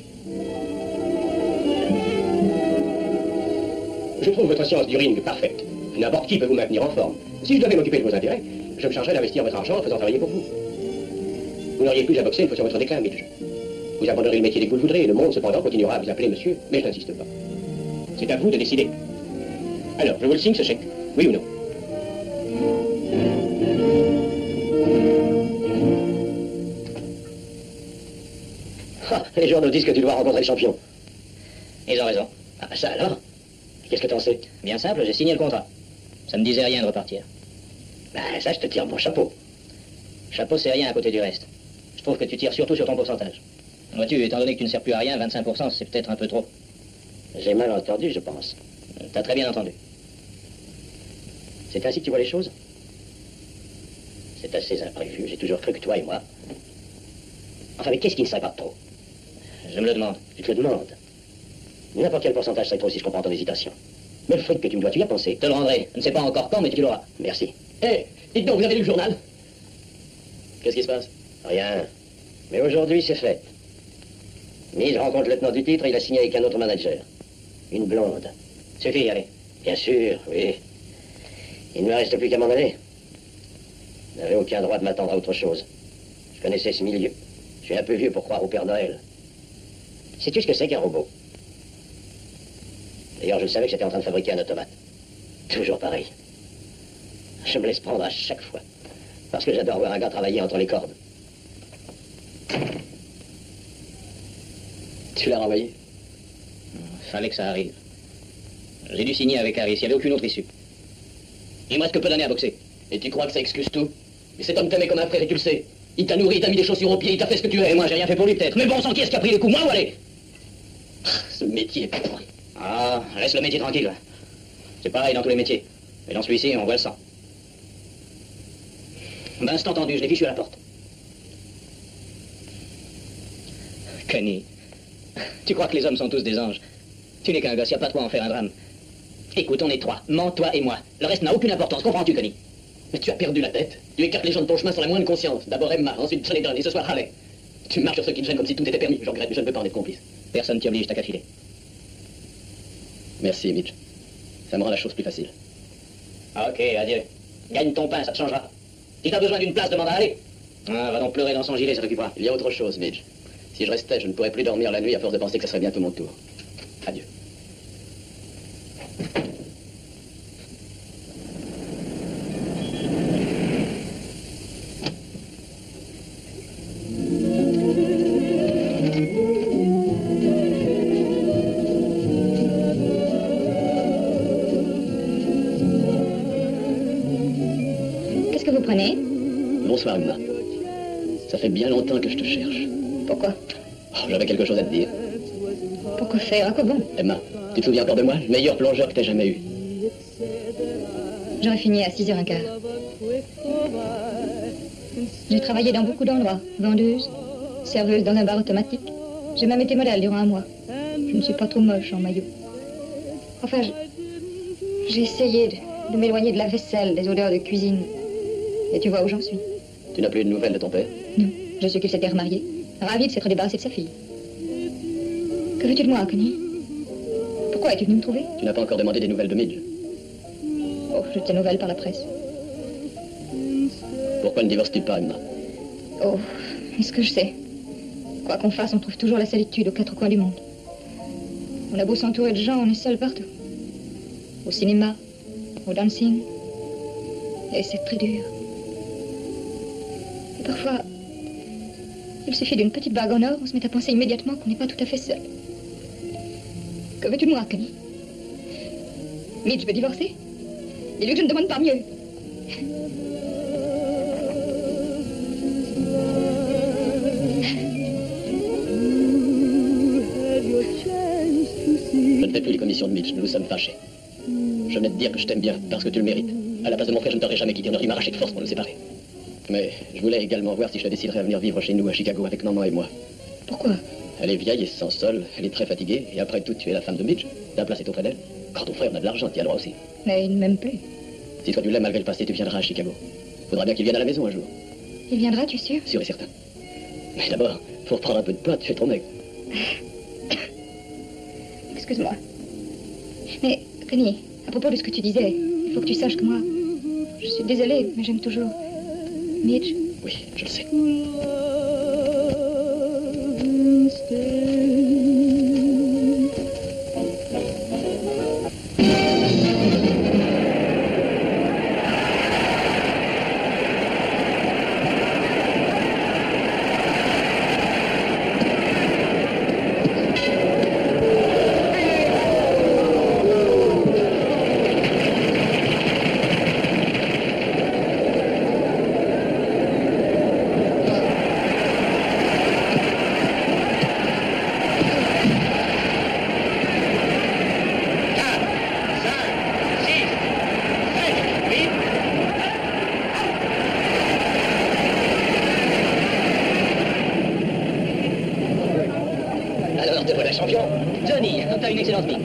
Je trouve votre science du ring parfaite. N'importe qui peut vous maintenir en forme. Si je devais m'occuper de vos intérêts, je me chargerais d'investir votre argent en faisant travailler pour vous. Vous n'auriez plus à boxer une fois sur votre déclin, Midge. Vous abandonnerez le métier dès que vous le voudrez, et le monde cependant continuera à vous appeler monsieur, mais je n'insiste pas. C'est à vous de décider. Alors, je vous le signe ce chèque, oui ou non? Ah, les journaux disent que tu dois rencontrer le champion. Ils ont raison. Ah, ça alors? Qu'est-ce que t'en sais? Bien simple, j'ai signé le contrat. Ça me disait rien de repartir. Ben, ça, je te tire mon chapeau. Chapeau, c'est rien à côté du reste. Je trouve que tu tires surtout sur ton pourcentage. Vois-tu, étant donné que tu ne sers plus à rien, 25%, c'est peut-être un peu trop. J'ai mal entendu, je pense. T'as très bien entendu. C'est ainsi que tu vois les choses? C'est assez imprévu. J'ai toujours cru que toi et moi... Enfin, mais qu'est-ce qui ne serait pas trop? Je me le demande. Tu te le demandes. N'importe quel pourcentage serait trop si je comprends ton hésitation. Mais le fric que tu me dois, tu y as pensé? Te le rendrai. Je ne sais pas encore quand, mais tu l'auras. Merci. Hé, dites donc, vous avez lu le journal? Qu'est-ce qui se passe? Rien. Mais aujourd'hui, c'est fait. Mise rencontre le lieutenant du titre, il a signé avec un autre manager. Une blonde. Suffit, allez. Bien sûr, oui. Il ne me reste plus qu'à m'en aller. Je n'avais aucun droit de m'attendre à autre chose. Je connaissais ce milieu. Je suis un peu vieux pour croire au Père Noël. Sais-tu ce que c'est qu'un robot? D'ailleurs, je savais que j'étais en train de fabriquer un automate. Toujours pareil. Je me laisse prendre à chaque fois. Parce que j'adore voir un gars travailler entre les cordes. Tu l'as renvoyé? Fallait que ça arrive. J'ai dû signer avec Harris, il n'y avait aucune autre issue. Il me reste que peu d'années à boxer. Et tu crois que ça excuse tout? Mais cet homme t'aimait comme un frère et tu le sais. Il t'a nourri, il t'a mis des chaussures aux pieds, il t'a fait ce que tu es. Et moi, j'ai rien fait pour lui, peut-être. Mais bon sang, qui est-ce qui a pris les coups, moi ou allez? Ce métier est pourri. Ah, laisse le métier tranquille. C'est pareil dans tous les métiers. Mais dans celui-ci, on voit le sang. Ben, c'est entendu, je l'ai fichu à la porte. Connie, tu crois que les hommes sont tous des anges? Tu n'es qu'un gosse, y a pas de quoi en faire un drame. Écoute, on est trois, Mans, toi et moi. Le reste n'a aucune importance, comprends-tu, Connie? Mais tu as perdu la tête. Tu écartes les gens de ton chemin sans la moindre conscience. D'abord Emma, ensuite Sheridan et ce soir Haley. Tu marches sur ceux qui te gênent comme si tout était permis. Je regrette, mais je ne peux pas en être complice. Personne t'y oblige, t'as qu'à filer. Merci, Mitch. Ça me rend la chose plus facile. Ah, ok, adieu. Gagne ton pain, ça te changera. Si t'as besoin d'une place, demande à aller. Ah, va donc pleurer dans son gilet, ça t'occupera. Il y a autre chose, Mitch. Si je restais, je ne pourrais plus dormir la nuit à force de penser que ça serait bientôt mon tour. Adieu. Qu'est-ce que vous prenez? Bonsoir, Emma. Ça fait bien longtemps que je te cherche. Pourquoi? Oh, j'avais quelque chose à te dire. Pourquoi faire? À quoi bon? Emma, Tu te souviens encore de moi? Le meilleur plongeur que t'aies jamais eu. J'aurais fini à 6h15. J'ai travaillé dans beaucoup d'endroits. Vendeuse, serveuse dans un bar automatique. J'ai même été modèle durant un mois. Je ne suis pas trop moche en maillot. Enfin, j'ai essayé de m'éloigner de la vaisselle, des odeurs de cuisine. Et tu vois où j'en suis. Tu n'as plus de nouvelles de ton père? Non, je sais qu'il s'était remarié. Ravi de s'être débarrassé de sa fille. Que veux-tu de moi, Connie? Pourquoi es-tu venu me trouver? Tu n'as pas encore demandé des nouvelles de Midge. Oh, je tes nouvelles par la presse. Pourquoi ne divorces-tu pas, Emma? Oh, est-ce que je sais? Quoi qu'on fasse, on trouve toujours la solitude aux quatre coins du monde. On a beau s'entourer de gens, on est seul partout. Au cinéma, au dancing. Et c'est très dur. Et parfois, il suffit d'une petite bague en or, on se met à penser immédiatement qu'on n'est pas tout à fait seul. Que veux-tu de moi, Connie? Mitch veut divorcer? Dis-lui que je ne demande pas mieux. Je ne fais plus les commissions de Mitch, nous nous sommes fâchés. Je venais te dire que je t'aime bien, parce que tu le mérites. À la place de mon frère, je ne t'aurais jamais quitté, on aurait dû m'arracher de force pour nous séparer. Mais je voulais également voir si je te déciderais à venir vivre chez nous à Chicago avec maman et moi. Pourquoi? Elle est vieille et sans sol, elle est très fatiguée, et après tout, tu es la femme de Mitch. Ta place est auprès d'elle. Quand ton frère a de l'argent, tu as le droit aussi. Mais il ne m'aime plus. Si toi tu l'aimes malgré le passé, tu viendras à Chicago. Faudra bien qu'il vienne à la maison un jour. Il viendra, tu es sûr? Sûr et certain. Mais d'abord, faut reprendre un peu de poids, tu es trop maigre. Excuse-moi. Mais, Connie, à propos de ce que tu disais, il faut que tu saches que moi, je suis désolée, mais j'aime toujours Mitch. Oui, je le sais.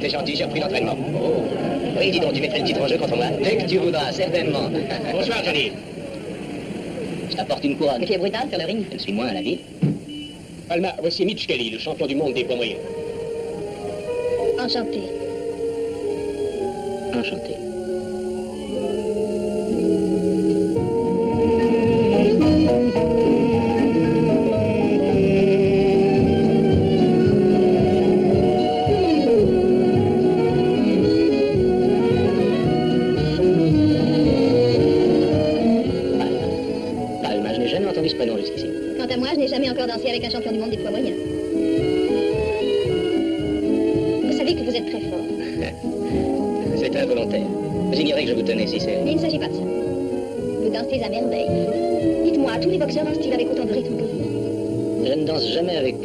T'es gentil, j'ai repris l'entraînement. Oh. Oui, dis donc, tu mettrais le titre en jeu contre moi? Dès que tu voudras, certainement. Bonsoir, Johnny. Je t'apporte une couronne. Mais tu es brutal sur le ring. Je le suis moins à la ville. Alma, voici Mitch Kelly, le champion du monde des poids moyens. Enchanté. Enchanté. Avec un champion du monde des poids moyens. Vous savez que vous êtes très fort. C'est involontaire. Vous ignorez que je vous tenais si c'est... Mais il ne s'agit pas de ça. Vous dansez à merveille. Dites-moi, tous les boxeurs dansent-ils avec autant de rythme que vous? Je ne danse jamais avec...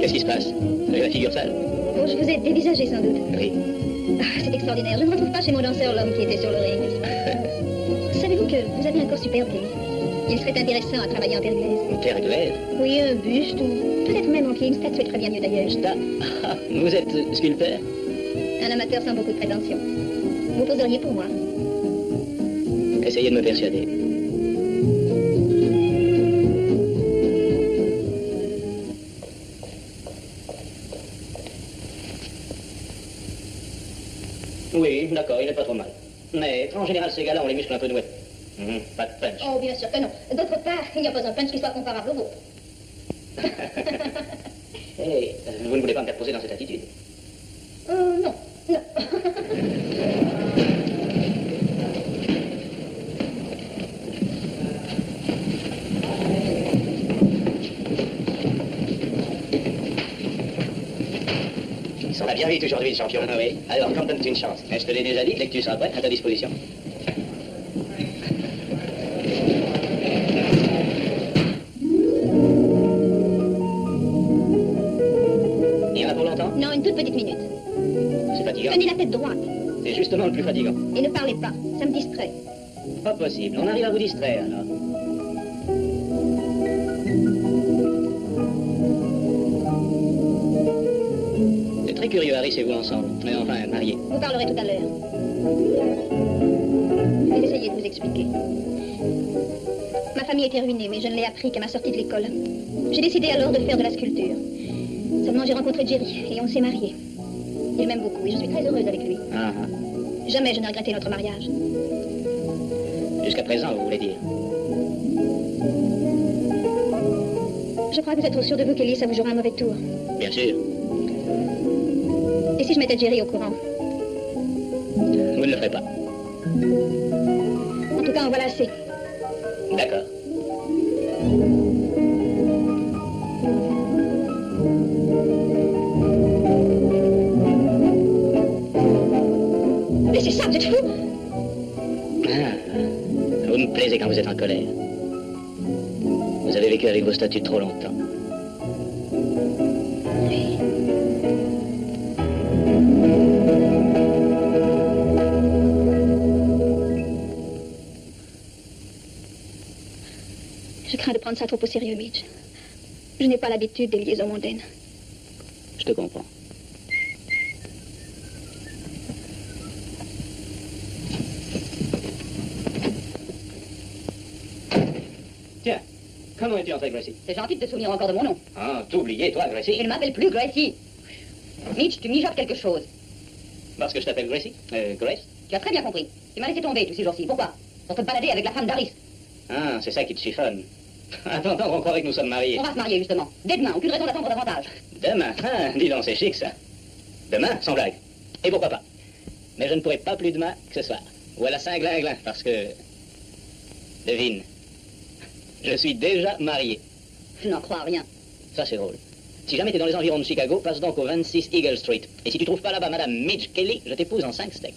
Qu'est-ce qui se passe? Vous avez la figure sale? Oh, je vous ai dévisagé sans doute. Oui. Ah, c'est extraordinaire. Je ne retrouve pas chez mon danseur l'homme qui était sur le ring. Savez-vous que vous avez un corps superbe, Kelly? Il serait intéressant à travailler en perglaise. Une perglaise? Oui, un buste ou peut-être même en pied. Une statue très bien mieux d'ailleurs. Ah, vous êtes sculpteur? Un amateur sans beaucoup de prétention. Vous poseriez pour moi. Essayez de me persuader. Oui, d'accord, il n'est pas trop mal. Mais en général, ces gars-là ont les muscles un peu noués. Pas de punch. Oh, bien sûr que non. D'autre part, il n'y a pas un punch qui soit comparable au vôtre. Hey, vous ne voulez pas me faire poser dans cette attitude? Non. Non. On l'a bien vite aujourd'hui, le champion. Ah oui. Alors, quand donnes-tu une chance? Je te l'ai déjà dit, dès que tu seras prêt, à ta disposition. fatigant. Tenez la tête droite. C'est justement le plus fatigant. Et ne parlez pas, ça me distrait. Pas possible. On arrive à vous distraire, alors. C'est très curieux, Harris et vous ensemble. Mais enfin, mariés. Vous parlerez tout à l'heure. Je vais essayer de vous expliquer. Ma famille était ruinée, mais je ne l'ai appris qu'à ma sortie de l'école. J'ai décidé alors de faire de la sculpture. Seulement, j'ai rencontré Jerry et on s'est mariés. Il m'aime beaucoup et je suis très heureuse avec lui. Ah, ah. Jamais je n'ai regretté notre mariage. Jusqu'à présent, vous voulez dire. Je crois que vous êtes trop sûr de vous qu'Ellie, ça vous jouera un mauvais tour. Bien sûr. Et si je mettais Jerry au courant? Vous ne le ferez pas. En tout cas, en voilà assez. D'accord. Mais c'est ça, vous êtes fou? Ah, vous me plaisez quand vous êtes en colère. Vous avez vécu avec vos statuts trop longtemps. Oui. Je crains de prendre ça trop au sérieux, Mitch. Je n'ai pas l'habitude des liaisons mondaines. Je te comprends. Tiens, comment es-tu entré, Gracie? C'est gentil de te souvenir encore de mon nom. Ah, t'oublier, toi, Gracie. Il ne m'appelle plus Gracie. Mitch, tu mijotes quelque chose. Parce que je t'appelle Gracie? Grace? Tu as très bien compris. Tu m'as laissé tomber tous ces jours-ci. Pourquoi? Pour te balader avec la femme d'Harris. Ah, c'est ça qui te chiffonne. Attends, on croirait que nous sommes mariés. On va se marier, justement. Dès demain, aucune raison d'attendre davantage. Demain? Ah, dis donc, c'est chic, ça. Demain, sans blague. Et pourquoi pas? Mais je ne pourrai pas plus demain que ce soir. Ou à la Saint-Glinglin, parce que... Devine. Je suis déjà marié. Je n'en crois rien. Ça, c'est drôle. Si jamais t'es dans les environs de Chicago, passe donc au 26 Eagle Street. Et si tu trouves pas là-bas Madame Midge Kelly, je t'épouse en 5 steaks.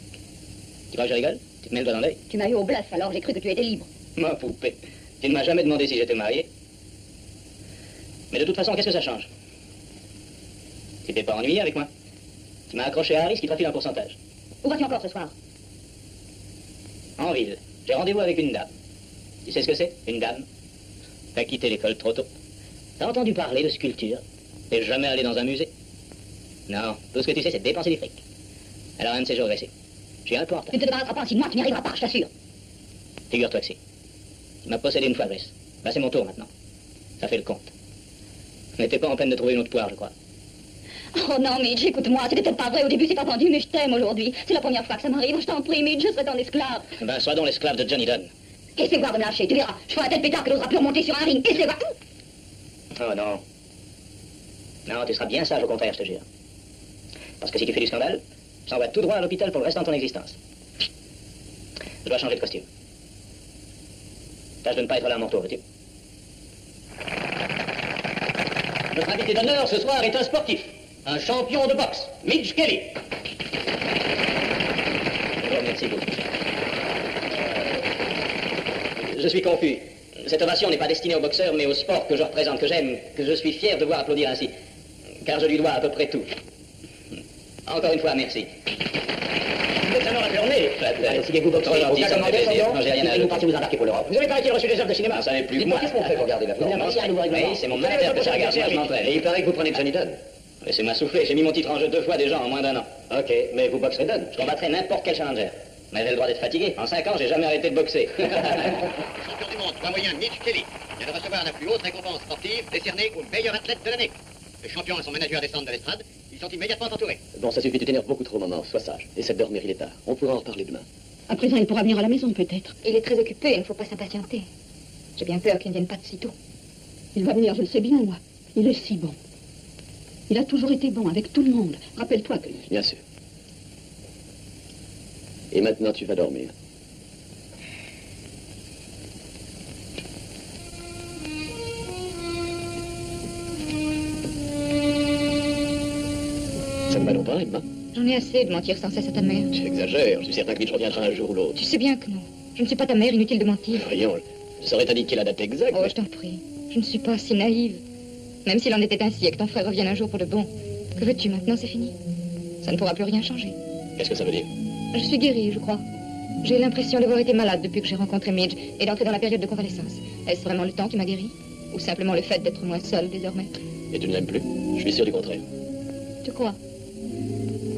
Tu crois que je rigole? Tu te mets le doigt dans l'œil? Tu m'as eu au bluff, alors j'ai cru que tu étais libre. Ma poupée. Tu ne m'as jamais demandé si j'étais marié. Mais de toute façon, qu'est-ce que ça change? Tu t'es pas ennuyé avec moi? Tu m'as accroché à Harris qui te file un pourcentage. Où vas-tu encore ce soir? En ville. J'ai rendez-vous avec une dame. Tu sais ce que c'est, une dame? T'as quitté l'école trop tôt. T'as entendu parler de sculpture? T'es jamais allé dans un musée? Non, tout ce que tu sais, c'est dépenser du fric. Alors, un de ces jours, Gracie. J'ai un peu en retard. Tu ne te débarrasseras pas, sinon tu n'y arriveras pas, je t'assure. Figure-toi que si. Tu m'as possédé une fois, Grace. Bah, c'est mon tour maintenant. Ça fait le compte. On n'était pas en peine de trouver une autre poire, je crois. Oh non, Mitch, écoute-moi, c'était peut-être pas vrai au début, c'est pas entendu, mais je t'aime aujourd'hui. C'est la première fois que ça m'arrive, je t'en prie, Mitch, je serai ton esclave. Ben, sois donc l'esclave de Johnny Dunn. Essaie voir de me lâcher, tu verras. Je ferai un tel pétard que n'osera plus remonter sur un ring. Essaie voir. Oh non. Non, tu seras bien sage au contraire, je te jure. Parce que si tu fais du scandale, ça va tout droit à l'hôpital pour le restant de ton existence. Je dois changer de costume. Tâche de ne pas être là à mon tour, veux-tu? Notre invité d'honneur ce soir est un sportif, un champion de boxe, Midge Kelly. Oh, merci beaucoup. Je suis confus. Cette ovation n'est pas destinée aux boxeurs, mais au sport que je représente, que j'aime, que je suis fier de voir applaudir ainsi. Car je lui dois à peu près tout. Encore une fois, merci. Vous êtes alors la journée. Asseyez-vous, boxeur. Trop gentil, ça me fait plaisir. Non, j'ai rien à Vous partez vous embarquer pour l'Europe. Vous avez paraît-il reçu des œuvres de cinéma? Ça n'est plus que moi. Qu'est-ce qu'on fait pour garder la forme? Oui, c'est mon manager que ça regarde, moi je m'entraîne. Et il paraît que vous prenez Johnny Dunn. Laissez-moi souffler, j'ai mis mon titre en jeu 2 fois déjà en moins d'1 an. Ok, mais vous boxerez Dunn. Je combattrai n'importe quel challenger. Mais j'ai le droit d'être fatigué. En 5 ans, j'ai jamais arrêté de boxer. Champion du monde, poids moyen, Mitch Kelly, vient de recevoir la plus haute récompense sportive décernée au meilleur athlète de l'année. Le champion et son manager descendent de l'estrade. Ils sont immédiatement entourés. Bon, ça suffit, tu t'énerves beaucoup trop, maman. Sois sage. Essaie de dormir, il est tard. On pourra en reparler demain. À présent, il pourra venir à la maison, peut-être. Il est très occupé, il ne faut pas s'impatienter. J'ai bien peur qu'il ne vienne pas de sitôt. Il va venir, je le sais bien, moi. Il est si bon. Il a toujours été bon avec tout le monde. Rappelle-toi que... Bien sûr. Et maintenant, tu vas dormir. Ça ne va longtemps, Emma. J'en ai assez de mentir sans cesse à ta mère. Tu exagères. Je suis certain que Mitch reviendra un jour ou l'autre. Tu sais bien que non. Je ne suis pas ta mère, inutile de mentir. Voyons, je saurais t'indiquer la date exacte. Oh, mais- je t'en prie. Je ne suis pas si naïve. Même s'il en était ainsi et que ton frère revienne un jour pour de bon. Que veux-tu maintenant, c'est fini. Ça ne pourra plus rien changer. Qu'est-ce que ça veut dire? Je suis guérie, je crois. J'ai l'impression d'avoir été malade depuis que j'ai rencontré Midge et d'entrer dans la période de convalescence. Est-ce vraiment le temps qui m'a guérie? Ou simplement le fait d'être moins seule désormais? Et tu ne l'aimes plus? Je suis sûr du contraire. Tu crois?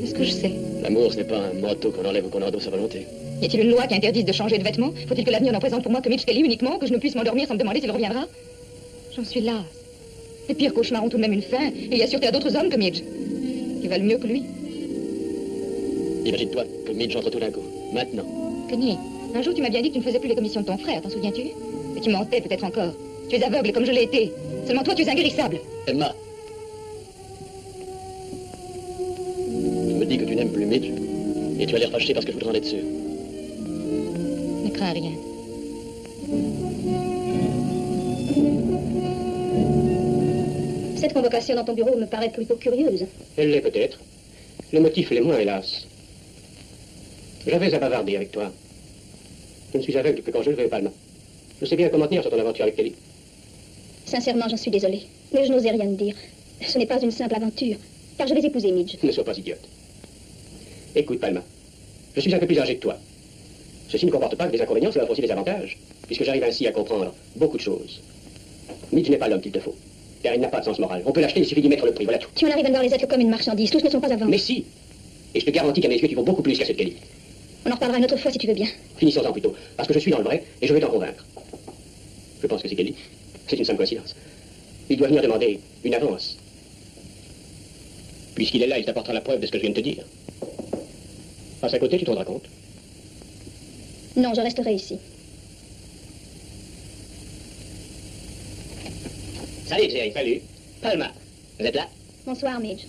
Est-ce que je sais? L'amour, ce n'est pas un manteau qu'on enlève ou qu'on endosse à volonté. Y a-t-il une loi qui interdise de changer de vêtements? Faut-il que l'avenir n'en présente pour moi que Midge Kelly uniquement, que je ne puisse m'endormir sans me demander s'il reviendra? J'en suis lasse. Les pires cauchemars ont tout de même une fin, et il y a sur Terre d'autres hommes que Midge, qui valent mieux que lui. Imagine-toi que Midge entre tout d'un coup, maintenant. Kenny, un jour tu m'as bien dit que tu ne faisais plus les commissions de ton frère, t'en souviens-tu? Mais tu mentais peut-être encore. Tu es aveugle comme je l'ai été. Seulement toi, tu es inguérissable. Emma. Je me dis que tu n'aimes plus Midge, et tu as l'air fâché parce que je voudrais en être sûr. Ne crains rien. Cette convocation dans ton bureau me paraît plutôt curieuse. Elle l'est peut-être. Le motif l'est moins, hélas. J'avais à bavarder avec toi. Je ne suis aveugle que quand je le veux, Palma. Je sais bien comment tenir sur ton aventure avec Kelly. Sincèrement, j'en suis désolée. Mais je n'osais rien te dire. Ce n'est pas une simple aventure, car je vais épouser Midge. Ne sois pas idiote. Écoute, Palma. Je suis un peu plus âgé que toi. Ceci ne comporte pas que des inconvénients, cela offre aussi des avantages, puisque j'arrive ainsi à comprendre beaucoup de choses. Midge n'est pas l'homme qu'il te faut, car il n'a pas de sens moral. On peut l'acheter, il suffit d'y mettre le prix, voilà tout. Tu en arrives à voir les êtres comme une marchandise. Tous ne sont pas à vendre. Mais si. Et je te garantis qu'à mes yeux, tu vaux beaucoup plus qu'à cette Kelly. On en reparlera une autre fois si tu veux bien. Finissons-en plutôt, parce que je suis dans le vrai et je vais t'en convaincre. Je pense que c'est Kelly. C'est une simple coïncidence. Il doit venir demander une avance. Puisqu'il est là, il t'apportera la preuve de ce que je viens de te dire. Passe à côté, tu te rendras compte. Non, je resterai ici. Salut, Jerry. Salut. Palma, vous êtes là? Bonsoir, Midge.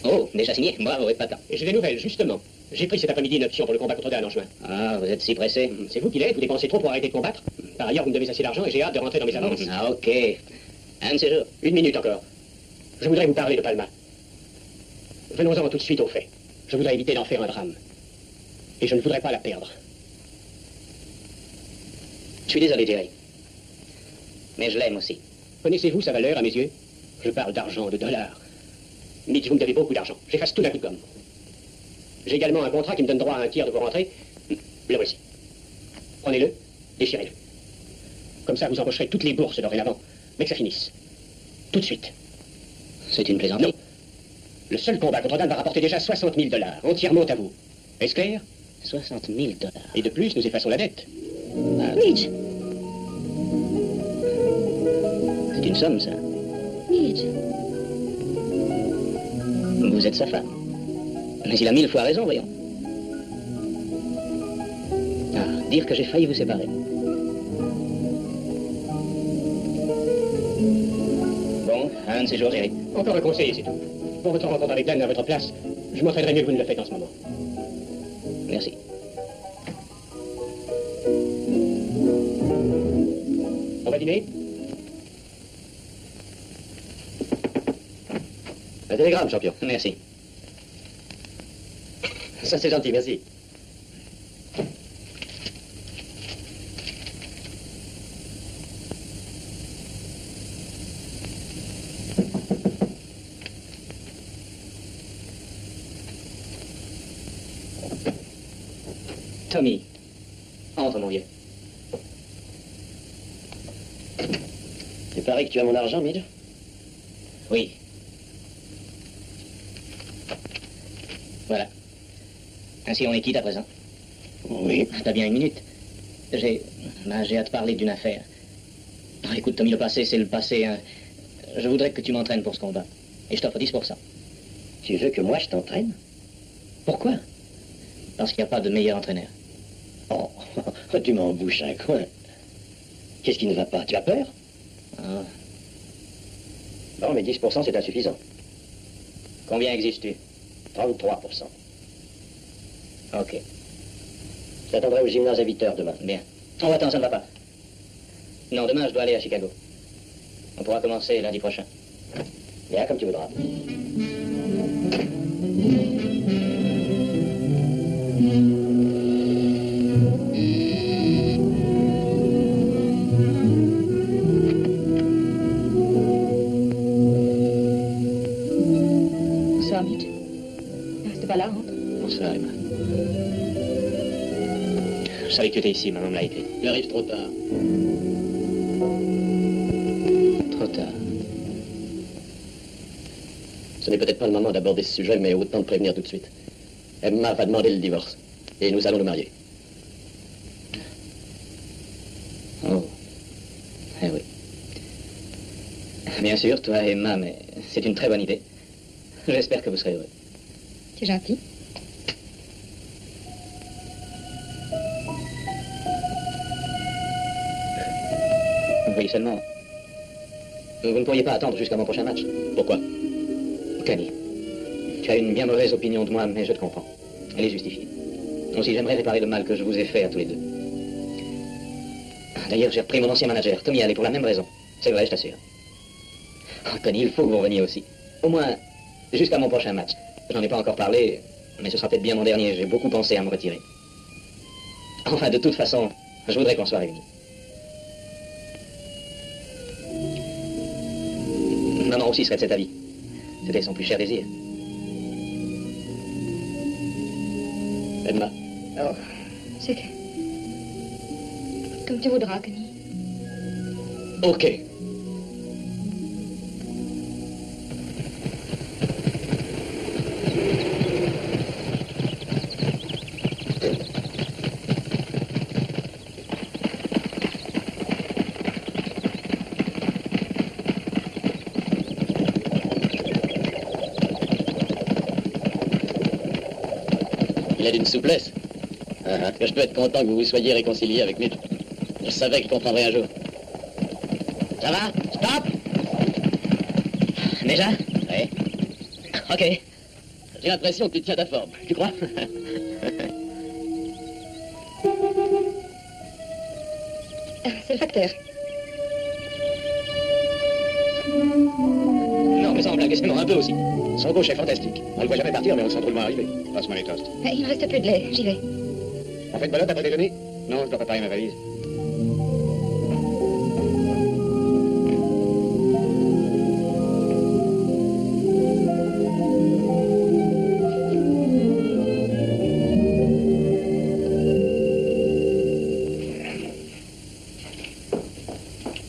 Oh, déjà signé? Bravo, épatant. Et j'ai des nouvelles, justement. J'ai pris cet après-midi une option pour le combat contre Dan en juin. Ah, vous êtes si pressé? C'est vous qui l'êtes, vous dépensez trop pour arrêter de combattre. Par ailleurs, vous me devez assez d'argent et j'ai hâte de rentrer dans mes avances. Ah, ok. Un de ces jours. Une minute encore. Je voudrais vous parler de Palma. Venons-en tout de suite au fait. Je voudrais éviter d'en faire un drame. Et je ne voudrais pas la perdre. Je suis désolé, Jerry. Mais je l'aime aussi. Connaissez-vous sa valeur à mes yeux? Je parle d'argent, de dollars. Midge, vous me devez beaucoup d'argent. J'efface tout d'un coup de gomme. J'ai également un contrat qui me donne droit à un tiers de vos rentrées. Le voici. Prenez-le, déchirez-le. Comme ça, vous empocherez toutes les bourses dorénavant. Mais que ça finisse. Tout de suite. C'est une plaisanterie? Non. Le seul combat contre Dan va rapporter déjà 60 000 $, entièrement à vous. Est-ce clair? 60 000 $. Et de plus, nous effaçons la dette. Midge! C'est une somme, ça. Midge! Vous êtes sa femme. Mais il a 1000 fois raison, voyons. Ah, dire que j'ai failli vous séparer. Bon, un de ces jours, Jerry. Encore un conseil, c'est tout. Pour votre rencontre avec Dan à votre place, je m'entraînerai mieux que vous ne le faites en ce moment. Merci. On va dîner? Un télégramme, champion. Merci. Ça, c'est gentil, merci. Tommy, entre, mon vieux. Il paraît que tu as mon argent, Midge? Oui. Voilà. Ainsi, on est quitte à présent. Oui. T'as bien une minute. J'ai à te parler d'une affaire. Oh, écoute, Tommy, le passé, c'est le passé. Hein. Je voudrais que tu m'entraînes pour ce combat. Et je t'offre 10%. Tu veux que moi je t'entraîne? Pourquoi? Parce qu'il n'y a pas de meilleur entraîneur. Oh, tu m'embouches un coin. Qu'est-ce qui ne va pas? Tu as peur? Ah. Non, mais 10% c'est insuffisant. Combien exiges-tu? 33%. Ok. J'attendrai au gymnase à 8h demain. Bien. Oh, attends, ça ne va pas. Non, demain, je dois aller à Chicago. On pourra commencer lundi prochain. Bien, comme tu voudras. Bonsoir, Midge. savais que tu étais ici, maman me l'a écrit. Il arrive trop tard. Trop tard. Ce n'est peut-être pas le moment d'aborder ce sujet, mais autant de prévenir tout de suite. Emma va demander le divorce. Et nous allons nous marier. Oh. Eh oui. Bien sûr, toi et Emma, mais c'est une très bonne idée. J'espère que vous serez heureux. C'est gentil. Oui, seulement... Vous ne pourriez pas attendre jusqu'à mon prochain match. Pourquoi? Connie, tu as une bien mauvaise opinion de moi, mais je te comprends. Elle est justifiée. Aussi, j'aimerais réparer le mal que je vous ai fait à tous les deux. D'ailleurs, j'ai repris mon ancien manager, Tommy Halley, pour la même raison. C'est vrai, je t'assure. Oh, Connie, il faut que vous reveniez aussi. Au moins, jusqu'à mon prochain match. J'en ai pas encore parlé, mais ce sera peut-être bien mon dernier. J'ai beaucoup pensé à me retirer. Enfin, de toute façon, je voudrais qu'on soit réunis. Maman aussi serait de cet avis. C'était son plus cher désir. Emma. Oh, c'est que... Comme tu voudras, Connie. Ok. Il a d'une souplesse. Que je peux être content que vous vous soyez réconcilié avec Mitch. Je savais qu'il comprendrait un jour. Ça va? Stop! Déjà? Oui. Ok. J'ai l'impression que tu tiens ta forme. Tu crois? C'est le facteur. Non, mais sans blague, laissez-moi un peu aussi. Son gauche est fantastique. On le voit jamais partir, mais on le sent trop loin arriver. Passe-moi les toasts. Il ne reste plus de lait, j'y vais. On fait de balade après déjeuner? Non, je dois préparer ma valise.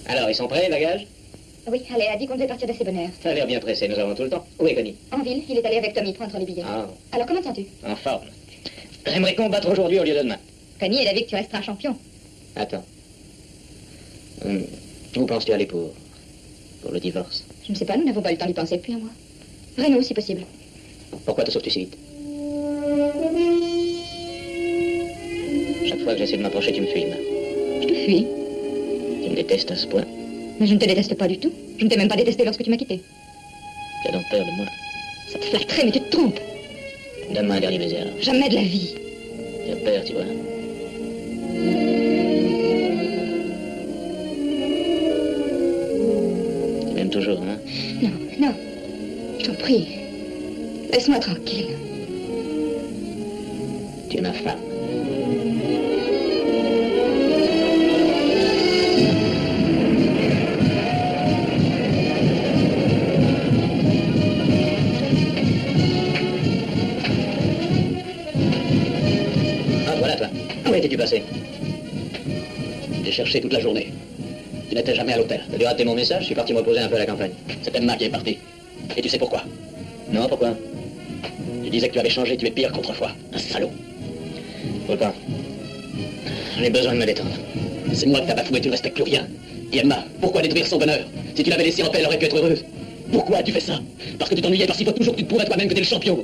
Alors, ils sont prêts, les bagages? Oui, allez, a dit qu'on devait partir d'assez bonne heure. Ça a l'air bien pressé, nous avons tout le temps. Où est Connie? En ville, il est allé avec Tommy prendre les billets. Ah, Alors, comment te sens-tu? en forme. J'aimerais combattre aujourd'hui au lieu de demain. Connie, elle a vu que tu resteras champion. Attends. Où penses-tu aller pour le divorce? Je ne sais pas, nous n'avons pas eu le temps d'y penser depuis un mois. Renaud, si possible. Pourquoi te sauves-tu si vite? Chaque fois que j'essaie de m'approcher, tu me fuis, Emma. Je te fuis. Tu me détestes à ce point. Mais je ne te déteste pas du tout. Je ne t'ai même pas détesté lorsque tu m'as quitté. Tu as donc peur de moi? Ça te flatterait, mais tu te trompes. Donne-moi un dernier baiser, alors. Jamais de la vie. Tu as peur, tu vois. Tu m'aimes toujours, hein? Non, non. Je t'en prie. Laisse-moi tranquille. Tu es ma femme. Où étais-tu passé? J'ai cherché toute la journée. Tu n'étais jamais à l'hôtel. T'as dû rater mon message, je suis parti me reposer un peu à la campagne. C'est Emma qui est partie. Et tu sais pourquoi? Non, pourquoi? Tu disais que tu avais changé, tu es pire qu'autrefois. Un salaud. Pourquoi? J'ai besoin de me détendre. C'est moi que t'as bafoué, tu ne respectes plus rien. Et Emma, pourquoi détruire son bonheur? Si tu l'avais laissée en paix, elle aurait pu être heureuse. Pourquoi tu fais ça? Parce que tu t'ennuyais, parce qu'il faut toujours que tu te prouves à toi-même que tu es le champion.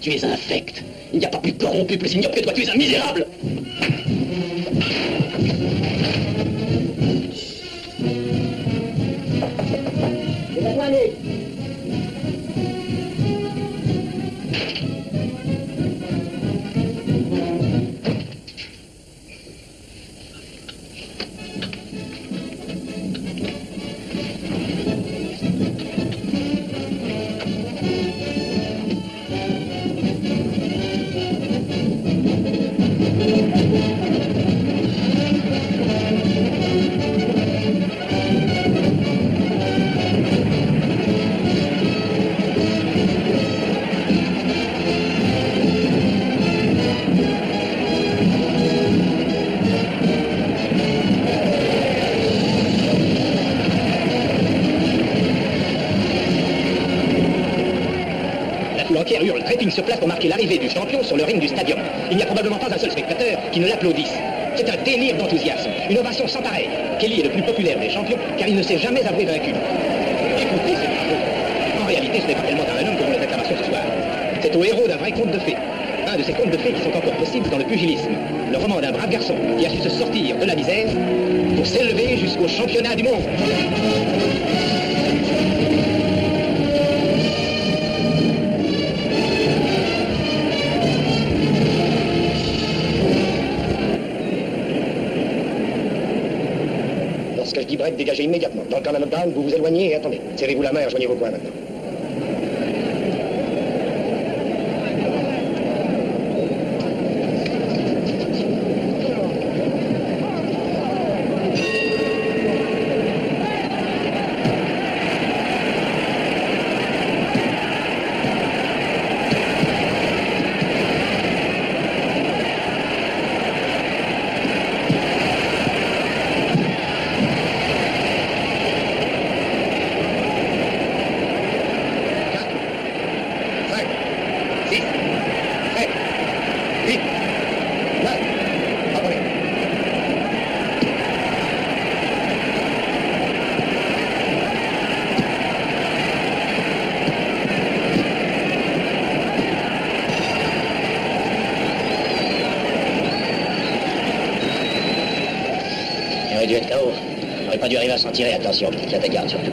Tu es infect. Il n'y a pas plus corrompu, plus ignoble que toi, tu es un misérable. camping sur place pour marquer l'arrivée du champion sur le ring du stadium. Il n'y a probablement pas un seul spectateur qui ne l'applaudisse. C'est un délire d'enthousiasme, une ovation sans pareil. Kelly est le plus populaire des champions car il ne s'est jamais avoué vaincu. Écoutez ces bravo. En réalité, ce n'est pas tellement un homme que vont les acclamations ce soir. C'est au héros d'un vrai conte de fées. Un de ces contes de fées qui sont encore possibles dans le pugilisme. Le roman d'un brave garçon qui a su se sortir de la misère pour s'élever jusqu'au championnat du monde. Lorsque je dis break, dégagez immédiatement. Dans le cas d'un knockdown, vous vous éloignez et attendez. Serrez-vous la main et rejoignez vos coins maintenant. Il aurait dû être KO. Il n'aurait pas dû arriver à s'en tirer. Attention, tiens ta garde surtout.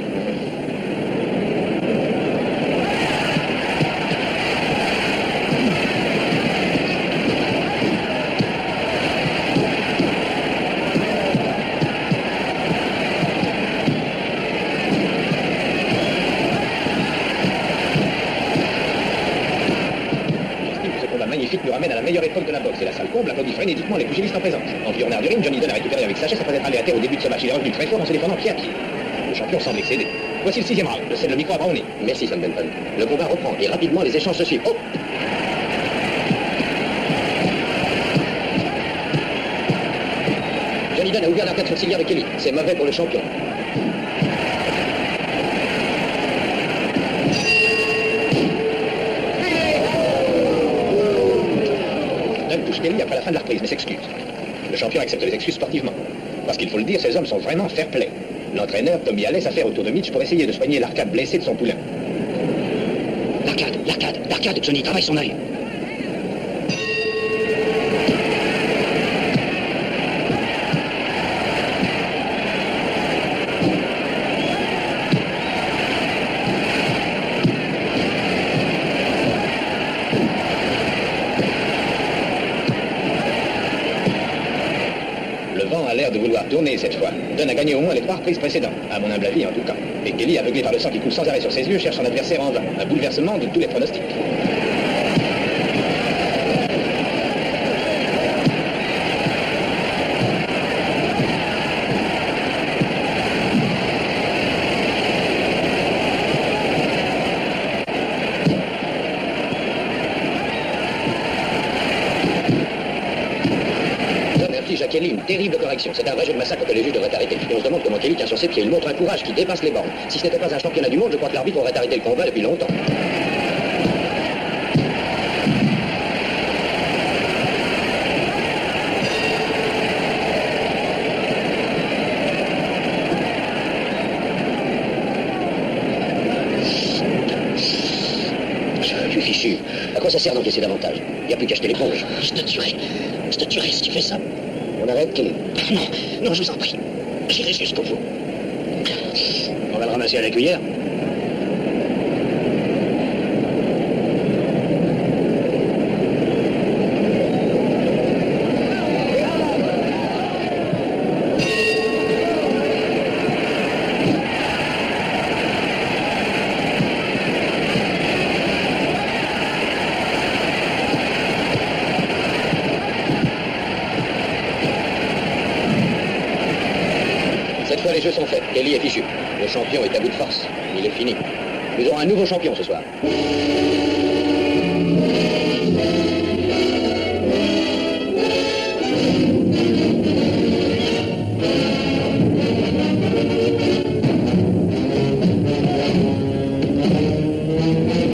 Magnifique nous ramène à la meilleure époque de la boxe et la salle comble applaudit frénétiquement les pugilistes en présence. Embryonnaire du ring, Johnny Dunn a récupéré avec sagesse après être allé à terre au début de ce match. Il est revenu très fort en se défendant pied à pied. Le champion semble excédé. Voici le 6e round. Je cède le micro à Brownie. Merci, Sam Benton. Le combat reprend et rapidement les échanges se suivent. Oh! Johnny Dunn a ouvert l'arcade sourcilière de Kelly. C'est mauvais pour le champion. Dunn touche Kelly après la fin de la reprise, mais s'excuse. Le champion accepte les excuses sportivement. Parce qu'il faut le dire, ces hommes sont vraiment fair-play. L'entraîneur, Tommy, allait s'affaire autour de Mitch pour essayer de soigner l'arcade blessé de son poulain. L'arcade, Johnny, travaille son œil. Le vent a l'air de vouloir tourner cette fois. Dunn a gagné au moins les 3 reprises précédentes, à mon humble avis en tout cas. Et Kelly, aveuglé par le sang qui coule sans arrêt sur ses yeux, cherche son adversaire en vain. Un bouleversement de tous les pronostics. À Kelly une terrible correction. C'est un vrai jeu de massacre que les juges devraient arrêter. Et on se demande comment Kelly tient sur ses pieds. Il montre un courage qui dépasse les bornes. Si ce n'était pas un championnat du monde, je crois que l'arbitre aurait arrêté le combat depuis longtemps. Je suis fichu. À quoi ça sert d'encaisser davantage? Il n'y a plus qu'à jeter l'éponge. Je te tuerai si tu fais ça. On arrête, Kelly? Non, je vous en prie. J'irai jusqu'au bout. On va le ramasser à la cuillère. Les jeux sont faits. Kelly est fichu. Le champion est à bout de force. Il est fini. Nous aurons un nouveau champion ce soir.